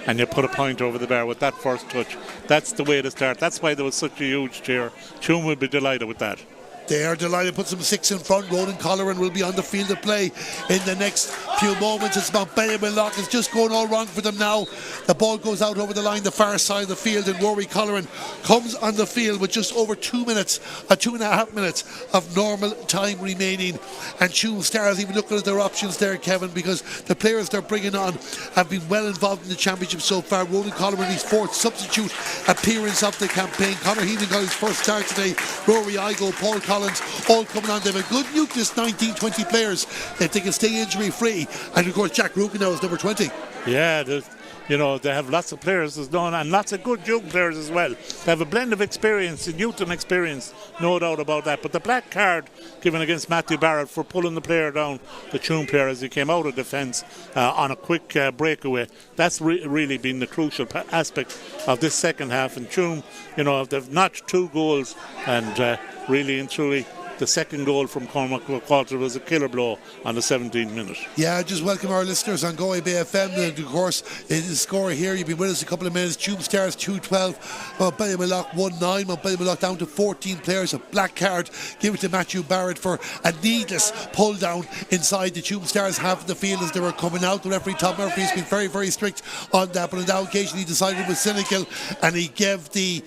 and you put a point over the bar with that first touch. That's the way to start. That's why there was such a huge cheer. Tuam would be delighted with that. They are delighted, put some 6 in front. Ronan Colleran will be on the field of play in the next few moments. It's Mountbellew. It's just going all wrong for them now. The ball goes out over the line, the far side of the field, and Rory Colleran comes on the field with just over 2 minutes, 2.5 minutes of normal time remaining. And Tuam Stars even looking at their options there, Kevin, because the players they're bringing on have been well involved in the championship so far. Ronan Colleran, his 4th substitute appearance of the campaign. Conor Heenan got his first start today. Rory Igo, Paul Collins, all coming on. They have a good nucleus, 19-20 players, if they can stay injury free. And of course Jack Rugen now is number 20. Yeah, they have lots of players as known, and lots of good young players as well. They have a blend of experience, youth and experience, no doubt about that. But the black card given against Matthew Barrett for pulling the player down, the Tuam player, as he came out of defence on a quick breakaway, that's really been the crucial aspect of this second half. And Tuam, they've notched 2 goals, and really and truly the second goal from Cormac McQualter was a killer blow on the 17th minute. Yeah, just welcome our listeners on Galway Bay FM. And of course, it is score here. You've been with us a couple of minutes. Tuam Stars 2-12, Mountbellew 1-9. Mountbellew down to 14 players. A black card given to Matthew Barrett for a needless pull down inside the Tuam Stars half of the field as they were coming out. The referee Tom Murphy has been very, very strict on that, but on that occasion he decided with cynical and he gave the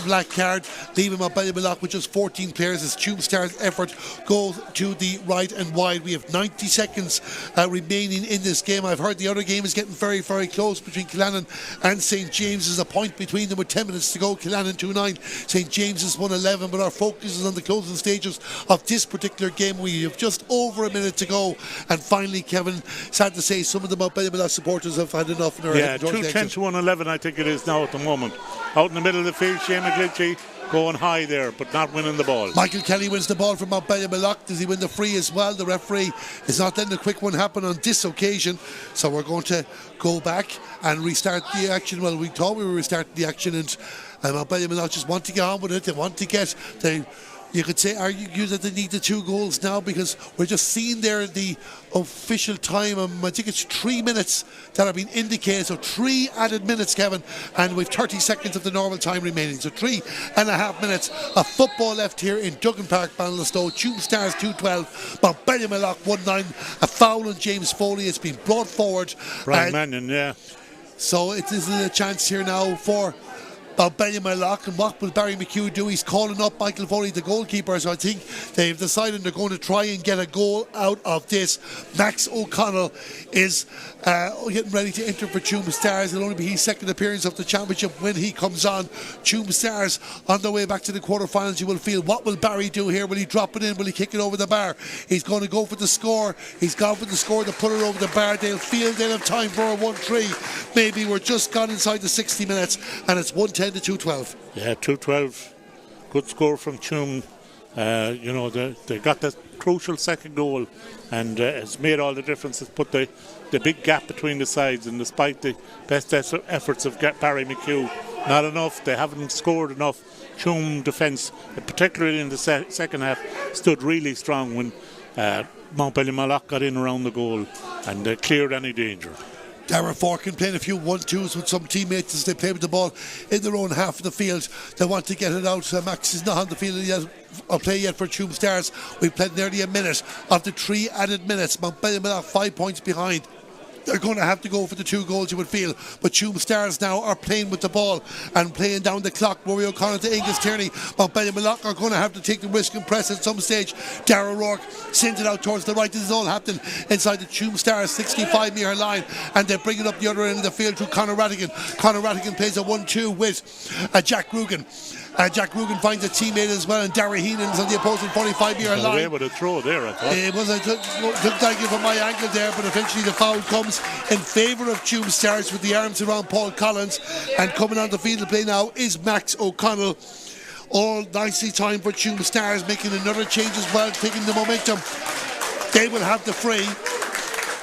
black card, leaving Mountbellew with just 14 players as Tuam Stars' effort goes to the right and wide. We have 90 seconds remaining in this game. I've heard the other game is getting very, very close between Killannon and St. James's. A point between them with 10 minutes to go. Killannon 2-9, St. James's 1-11. But our focus is on the closing stages of this particular game. We have just over a minute to go. And finally, Kevin, sad to say, some of the Mountbellew supporters have had enough. Yeah, 2-10 to 1-11 I think it is now at the moment. Out in the middle of the field, Shane McGlinchey going high there, but not winning the ball. Michael Kelly wins the ball from Mountbellew. Does he win the free as well? The referee is not letting a quick one happen on this occasion, so we're going to go back and restart the action. Well, we thought we were restarting the action, and Mountbellew just want to get on with it. They want to get the You could say, argue that they need the 2 goals now, because we're just seeing there the official time. I think it's 3 minutes that are being indicated. So 3 added minutes, Kevin, and we've 30 seconds of the normal time remaining. So 3.5 minutes of football left here in Duggan Park, Ballinasloe. Tuam Stars 2-12, Mountbellew 1-9. A foul on James Foley. It's been brought forward. Brian Mannion, yeah. So it is a chance here now for Mountbellew. And what will Barry McHugh do? He's calling up Michael Foley, the goalkeeper. So I think they've decided they're going to try and get a goal out of this. Max O'Connell is getting ready to enter for Tuam Stars. It'll only be his second appearance of the championship when he comes on. Tuam Stars on their way back to the quarterfinals. You will feel, what will Barry do here? Will he drop it in? Will he kick it over the bar? He's going to go for the score. He's gone for the score to put it over the bar. They'll feel they'll have time for a 1-3. Maybe we're just gone inside the 60 minutes, and it's 1-10 to 2-12. Yeah, 2-12. Good score from Tuam. They got that crucial second goal, and it's made all the difference. It's put the big gap between the sides, and despite the best efforts of Barry McHugh, not enough. They haven't scored enough. Tuam defence, particularly in the second half, stood really strong when Moylough got in around the goal and cleared any danger. Darren Forkin playing a few 1-2s with some teammates as they play with the ball in their own half of the field. They want to get it out. Max is not on the field yet, or play yet for Tuam Stars. We've played nearly a minute of the 3 added minutes. Mountbellew 5 points behind. They're going to have to go for the 2 goals, you would feel. But Tuam Stars now are playing with the ball and playing down the clock. Rory O'Connor to Angus Tierney. Mountbellew are going to have to take the risk and press at some stage. Darragh Rourke sends it out towards the right. This is all happening inside the Tuam Stars 65-metre line. And they bring it up the other end of the field to Conor Rattigan. Conor Rattigan plays a 1-2 with Jack Rugan. Jack Rugan finds a teammate as well, and Darragh Heenan is on the opposing 45-metre line. Away with a throw there, I thought. It was looked like it from my angle there, but eventually the foul comes in favour of Tuam Stars with the arms around Paul Collins. And coming on the field to play now is Max O'Connell. All nicely timed for Tuam Stars, making another change as well, taking the momentum. They will have the free,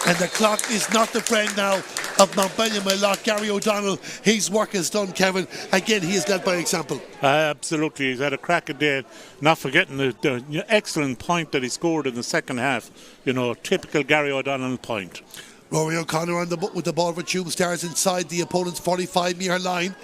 and the clock is not the friend now of Mountbellew. Gary O'Donnell, his work is done, Kevin. Again, he is led by example. Absolutely, he's had a cracking day. Not forgetting the excellent point that he scored in the second half. Typical Gary O'Donnell point. Rory O'Connor on with the ball for Tuam Stars inside the opponent's 45-metre line.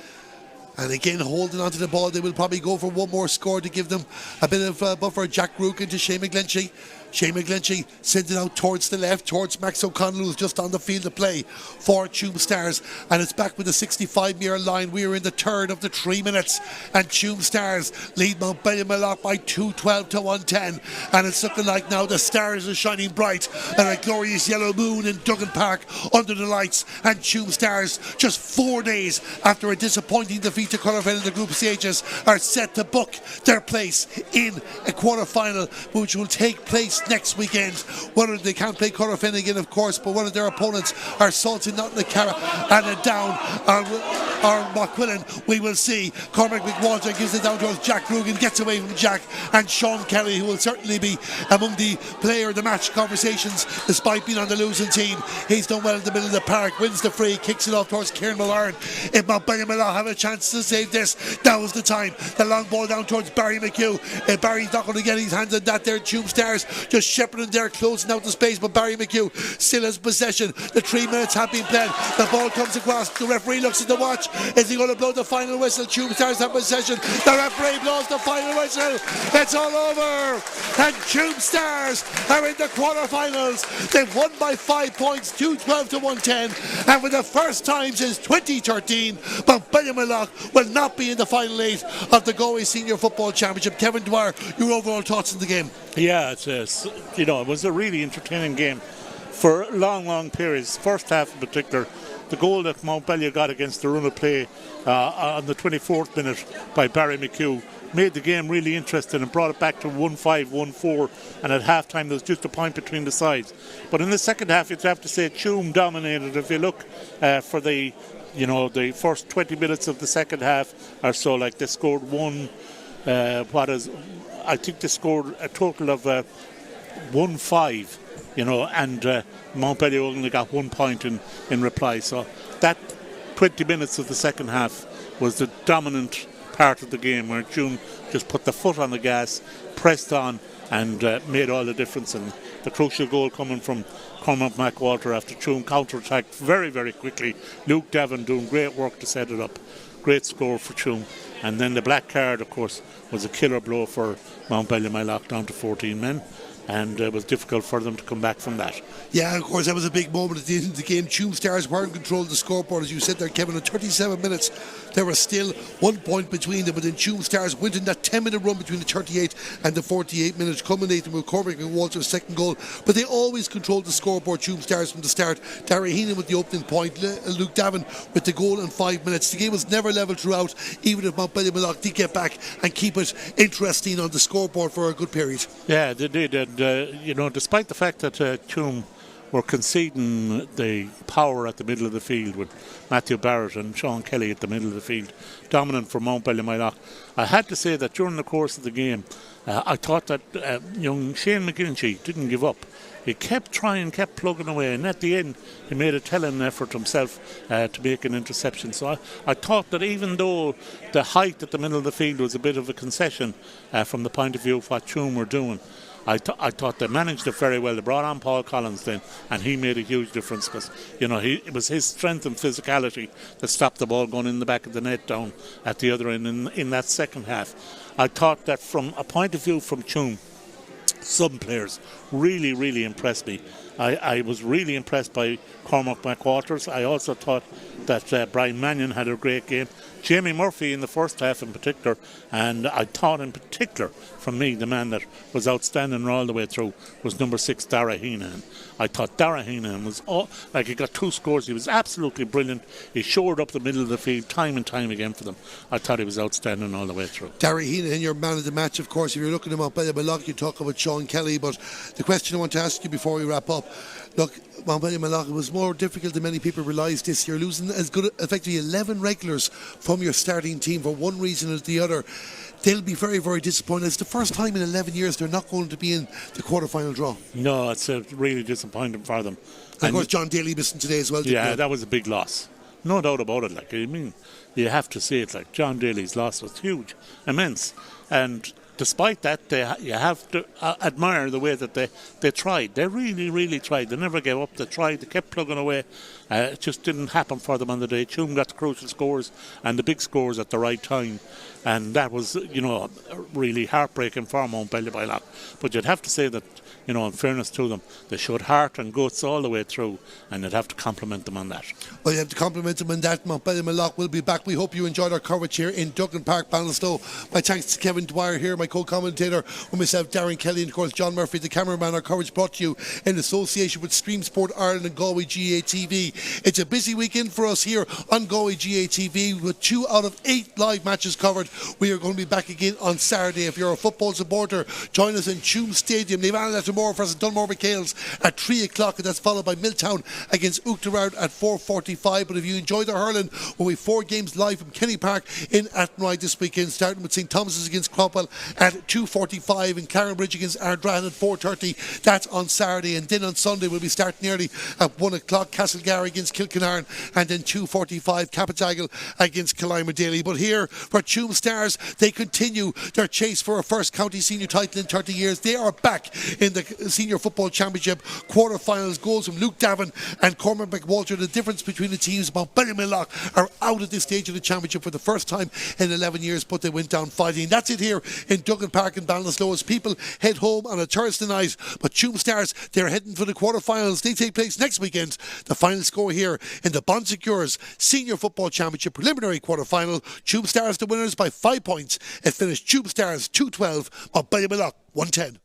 And again, holding onto the ball, they will probably go for one more score to give them a bit of buffer. Jack Rugan to Shane McGlinchey. Shane McGlinchey sends it out towards the left, towards Max O'Connell, who's just on the field to play for Tuam Stars. And it's back with the 65-metre line. We are in the third of the 3 minutes. And Tuam Stars lead Mountbellew by 2-12 to 1-10. And it's looking like now the stars are shining bright. And a glorious yellow moon in Duggan Park under the lights. And Tuam Stars, just 4 days after a disappointing defeat to Colourfell in the group stages, are set to book their place in a quarter-final, which will take place next weekend. Whether they can't play Colourfell again, of course, but one of their opponents are Salty Not in the Cara and a down or Moquillan, we will see. Cormac McWalter gives it down towards Jack Rugan, gets away from Jack, and Sean Kelly, who will certainly be among the player of the match conversations despite being on the losing team. He's done well in the middle of the park, wins the free, kicks it off towards Kieran Mullarn. If Mountbellew have a chance to save this, now is the time. The long ball down towards Barry McHugh. If Barry's not going to get his hands on that there, Tuam Stars just shepherding there, closing out the space, but Barry McHugh still has possession. The 3 minutes have been played. The ball comes across. The referee looks at the watch. Is he going to blow the final whistle? Tuam Stars have possession. The referee blows the final whistle. It's all over. And Tuam Stars are in the quarterfinals. They've won by 5 points, 2-12 to 1-10. And for the first time since 2013, Mountbellew will not be in the final 8 of the Galway Senior Football Championship. Kevin Dwyer, your overall thoughts on the game? Yeah, it was a really entertaining game for long periods. First half in particular, the goal that Mountbellew got against the run of play on the 24th minute by Barry McHugh made the game really interesting and brought it back to 1-5, 1-4, and at half time there was just a point between the sides. But in the second half, you'd have to say Tuam dominated. If you look for the first 20 minutes of the second half or so, like they scored I think they scored a total of 1-5, and Mountbellew only got 1 point in reply. So that 20 minutes of the second half was the dominant part of the game where Tuam just put the foot on the gas, pressed on, and made all the difference. And the crucial goal coming from Cormac McWalter after Tuam counter-attacked very, very quickly. Luke Davin doing great work to set it up. Great score for Tuam. And then the black card, of course, was a killer blow for Mountbellew down to 14 men. And it was difficult for them to come back from that. Yeah, of course, that was a big moment at the end of the game. Tuam Stars were in control of the scoreboard, as you said there, Kevin. At 37 minutes, there was still 1 point between them, but then Tuam Stars went in that 10-minute run between the 38 and the 48 minutes, culminating with Cormac and Walter's second goal. But they always controlled the scoreboard, Tuam Stars, from the start. Darragh Heenan with the opening point, Luke Davin with the goal in 5 minutes. The game was never level throughout, even if Mountbellew did get back and keep it interesting on the scoreboard for a good period. Yeah, they did. And, despite the fact that Tuam were conceding the power at the middle of the field with Matthew Barrett and Sean Kelly at the middle of the field, dominant for Mountbellew, I had to say that during the course of the game, I thought that young Shane McGinty didn't give up. He kept trying, kept plugging away, and at the end he made a telling effort himself to make an interception. So I thought that even though the height at the middle of the field was a bit of a concession from the point of view of what Tuam were doing, I thought they managed it very well. They brought on Paul Collins then, and he made a huge difference because, it was his strength and physicality that stopped the ball going in the back of the net down at the other end in that second half. I thought that from a point of view from Tuam, some players really, really impressed me. I was really impressed by Cormac McWalters. I also thought that Brian Mannion had a great game. Jamie Murphy in the first half in particular, and I thought in particular, from me, the man that was outstanding all the way through was number 6, Darragh Heenan. I thought Darragh Heenan was, he got 2 scores. He was absolutely brilliant. He shored up the middle of the field time and time again for them. I thought he was outstanding all the way through. Darragh Heenan, your man of the match, of course. If you're looking at Mountbellew, you talk about Sean Kelly, but the question I want to ask you before we wrap up, look, Mountbellew was more difficult than many people realised this year, losing as good, effectively 11 regulars from your starting team for one reason or the other. They'll be very, very disappointed. It's the first time in 11 years they're not going to be in the quarter-final draw. No, it's really disappointing for them. And of course, John Daly missing today as well. Yeah, that was a big loss. No doubt about it. You have to say it, John Daly's loss was huge, immense. And despite that, you have to admire the way that they tried. They really, really tried. They never gave up. They tried. They kept plugging away. It just didn't happen for them on the day. Tuam got the crucial scores and the big scores at the right time. And that was, really heartbreaking for Mountbellew. But you'd have to say that, in fairness to them, they showed heart and guts all the way through, and you'd have to compliment them on that. Well, you have to compliment them on that. Mountbellew will be back. We hope you enjoyed our coverage here in Duggan Park, Ballinasloe. My thanks to Kevin Dwyer here, my co-commentator, with myself, Darren Kelly, and of course John Murphy, the cameraman. Our coverage brought to you in association with Stream Sport Ireland and Galway GA TV. It's a busy weekend for us here on Galway GA TV with 2 out of 8 live matches covered. We are going to be back again on Saturday. If you're a football supporter, join us in Tuam Stadium. Tomorrow versus Dunmore McHale's at 3 o'clock, and that's followed by Milltown against Uachtarard at 4:45. But if you enjoy the hurling, we'll be 4 games live from Kenny Park in Athenry this weekend, starting with St Thomas's against Cropwell at 2:45 and Clarenbridge against Ardrahan at 4:30. That's on Saturday, and then on Sunday we'll be starting early at 1 o'clock, Castlegar against Kilkenarn, and then 2:45 Capitagal against Killima Daly. But here for Tuam Stars, they continue their chase for a first county senior title in 30 years. They are back in the Senior Football Championship quarter-finals. Goals from Luke Davin and Cormac McWalter. The difference between the teams, Mountbellew are out at this stage of the championship for the first time in 11 years, but they went down fighting. That's it here in Duggan Park in Ballinasloe as people head home on a Thursday night. But Tuam Stars, they're heading for the quarter-finals. They take place next weekend. The final score here in the Bond Secures Senior Football Championship preliminary quarter-final. Tuam Stars the winners by 5 points. It finished Tuam Stars 2-12, Mountbellew 1-10.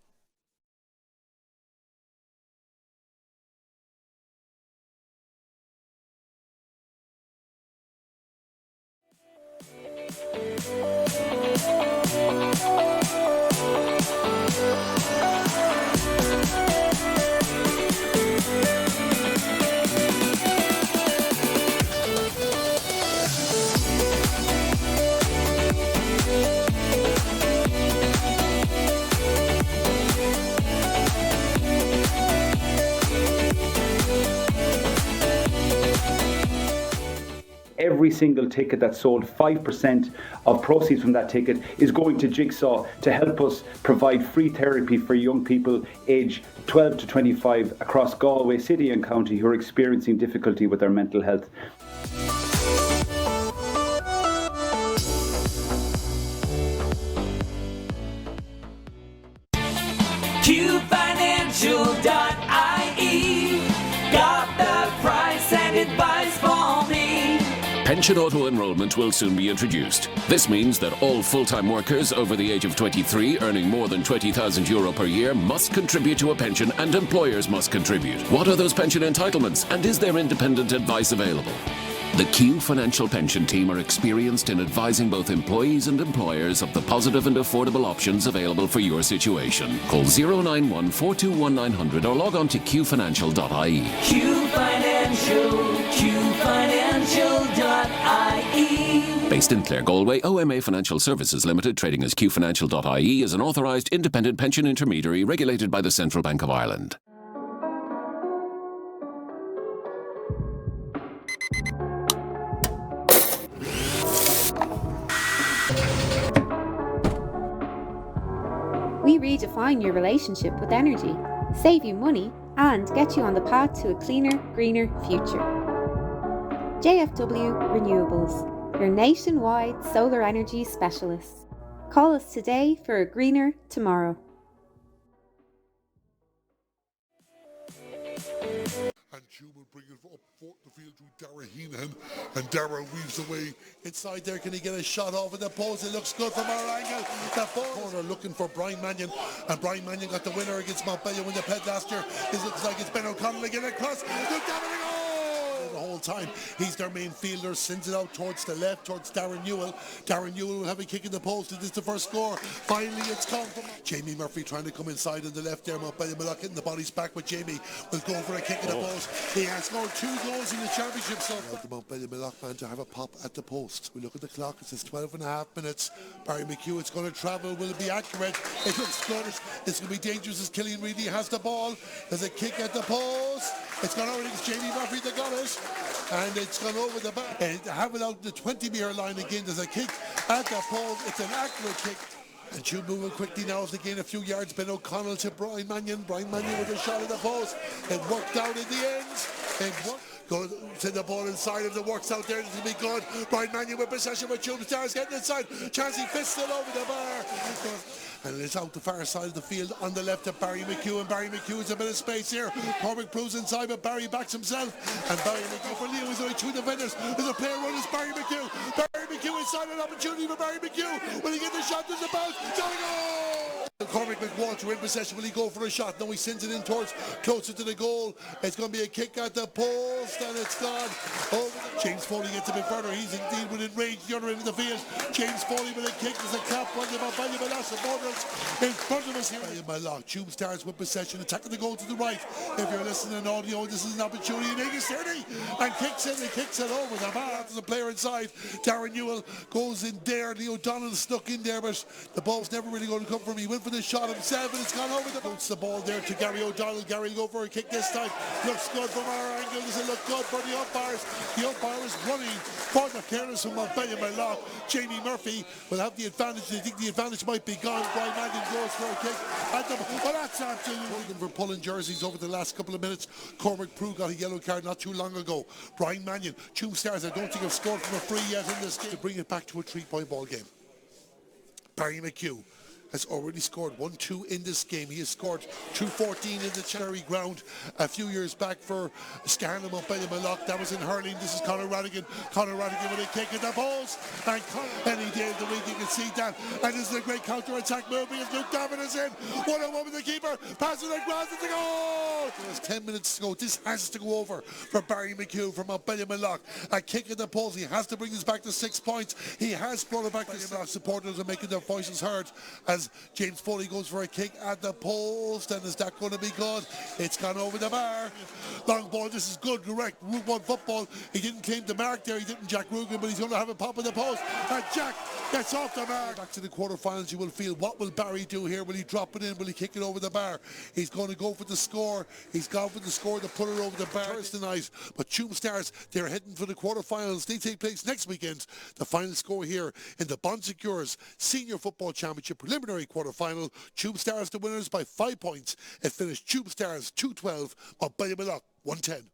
every single ticket that's sold, 5% of proceeds from that ticket is going to Jigsaw to help us provide free therapy for young people aged 12 to 25 across Galway City and County who are experiencing difficulty with their mental health. QFinancial.ie got the price and advice for me. Pension auto-enrolment will soon be introduced. This means that all full-time workers over the age of 23 earning more than €20,000 per year must contribute to a pension and employers must contribute. What are those pension entitlements and is there independent advice available? The Q Financial Pension Team are experienced in advising both employees and employers of the positive and affordable options available for your situation. Call 091 421 900 or log on to qfinancial.ie. Q Financial, QFinancial.ie. Based in Clare, Galway, OMA Financial Services Limited, trading as qfinancial.ie, is an authorised independent pension intermediary regulated by the Central Bank of Ireland. We redefine your relationship with energy, save you money, and get you on the path to a cleaner, greener future. JFW Renewables, your nationwide solar energy specialists. Call us today for a greener tomorrow. And Tuam will bring it up the field to Dara Heenan, and Dara weaves away inside there. Can he get a shot off of the post? It looks good from our angle. The corner looking for Brian Mannion, and Brian Mannion got the winner against Mountbellew when they played last year. It looks like it's Ben O'Connell again across. Look down and go! The whole time he's their main fielder, sends it out towards the left towards Darren Newell. Darren Newell will have a kick in the post. It is the first score. Finally it's come from Jamie Murphy trying to come inside on the left there. Moylough getting the bodies back, but Jamie will go for a kick in the post. He has scored 2 goals in the championship, so the Moylough man to have a pop at the post. We look at the clock, it says 12.5 minutes. Barry McHugh, it's going to travel. Will it be accurate? It looks good. It's going to be dangerous as Killian Reedy has the ball. There's a kick at the post. It's gone over against Jamie Murphy that got it. And it's gone over the back. And have it out the 20-metre line again. There's a kick at the post. It's an accurate kick. And Tuam moving quickly now as they gain a few yards. Ben O'Connell to Brian Mannion. Brian Mannion with a shot at the post. It worked out in the end. It go to the ball inside. If it works out there, this will be good. Brian Mannion with possession with Tuam Stars getting inside. Chancey fists it over the bar. And it's out the far side of the field on the left of Barry McHugh. And Barry McHugh has a bit of space here. Cormac proves inside, but Barry backs himself. And Barry McHugh for Leo is only 2 defenders. There's a player run, it's Barry McHugh. Barry McHugh inside, an opportunity for Barry McHugh. Will he get the shot? There's a bounce. Gotta go! Cormac McWalter in possession. Will he go for a shot? No, he sends it in towards closer to the goal. It's going to be a kick at the post, and it's gone over. James Foley gets a bit further. He's indeed within range the other end of the field. James Foley with a kick. There's a cap on the Montbellew supporters in front of us here. Moylough. Tuam Stars with possession, attacking the goal to the right. If you're listening audio, this is an opportunity. And kicks it. He kicks it over the bar. There's a player inside. Darren Newell goes in there. Leo O'Donnell stuck in there, but the ball's never really going to come from him. He went for the shot himself, and it's gone over the bounce. The ball there to Gary O'Donnell. Gary will go for a kick this time. Looks good from our angle. Does it look good for the umpires? The umpire is running for the clearance from Moylough. Jamie Murphy will have the advantage. They think the advantage might be gone. Brian Mannion goes for a kick. Well, that's absolutely for pulling jerseys over the last couple of minutes. Cormac Prue got a yellow card not too long ago. Brian Mannion, Tuam Stars, I don't think have scored from a free yet in this game to bring it back to a 3-point ball game. Barry McHugh has already scored 1-2 in this game. He has scored 2-14 in the Cherry Ground a few years back for Scarlett Moylough. That was in hurling. This is Conor Radigan. Conor Radigan with a kick at the post. And any day of the week you can see that. And this is a great counter-attack move because Luke Gavin is in. 1-on-1 with the keeper. Passes across the goal. There's 10 minutes to go. This has to go over for Barry McHugh from Montbellew. A kick at the post. He has to bring this back to 6 points. He has brought it back to Montbellew. Supporters are making their voices heard as as James Foley goes for a kick at the post, and is that going to be good? It's gone over the bar. Long ball, this is good, direct, Route 1 football. He didn't claim the mark there, he didn't, Jack Rugen, but he's going to have a pop in the post, and Jack gets off the mark. Back to the quarterfinals, you will feel, what will Barry do here? Will he drop it in? Will he kick it over the bar? He's going to go for the score. He's gone for the score to put it over the bar tonight. But Tuam Stars, they're heading for the quarterfinals. They take place next weekend. The final score here in the Bon Secures Senior Football Championship preliminary quarterfinal. Tuam Stars the winners by 5 points. It finished Tuam Stars 212, Mountbellew 110.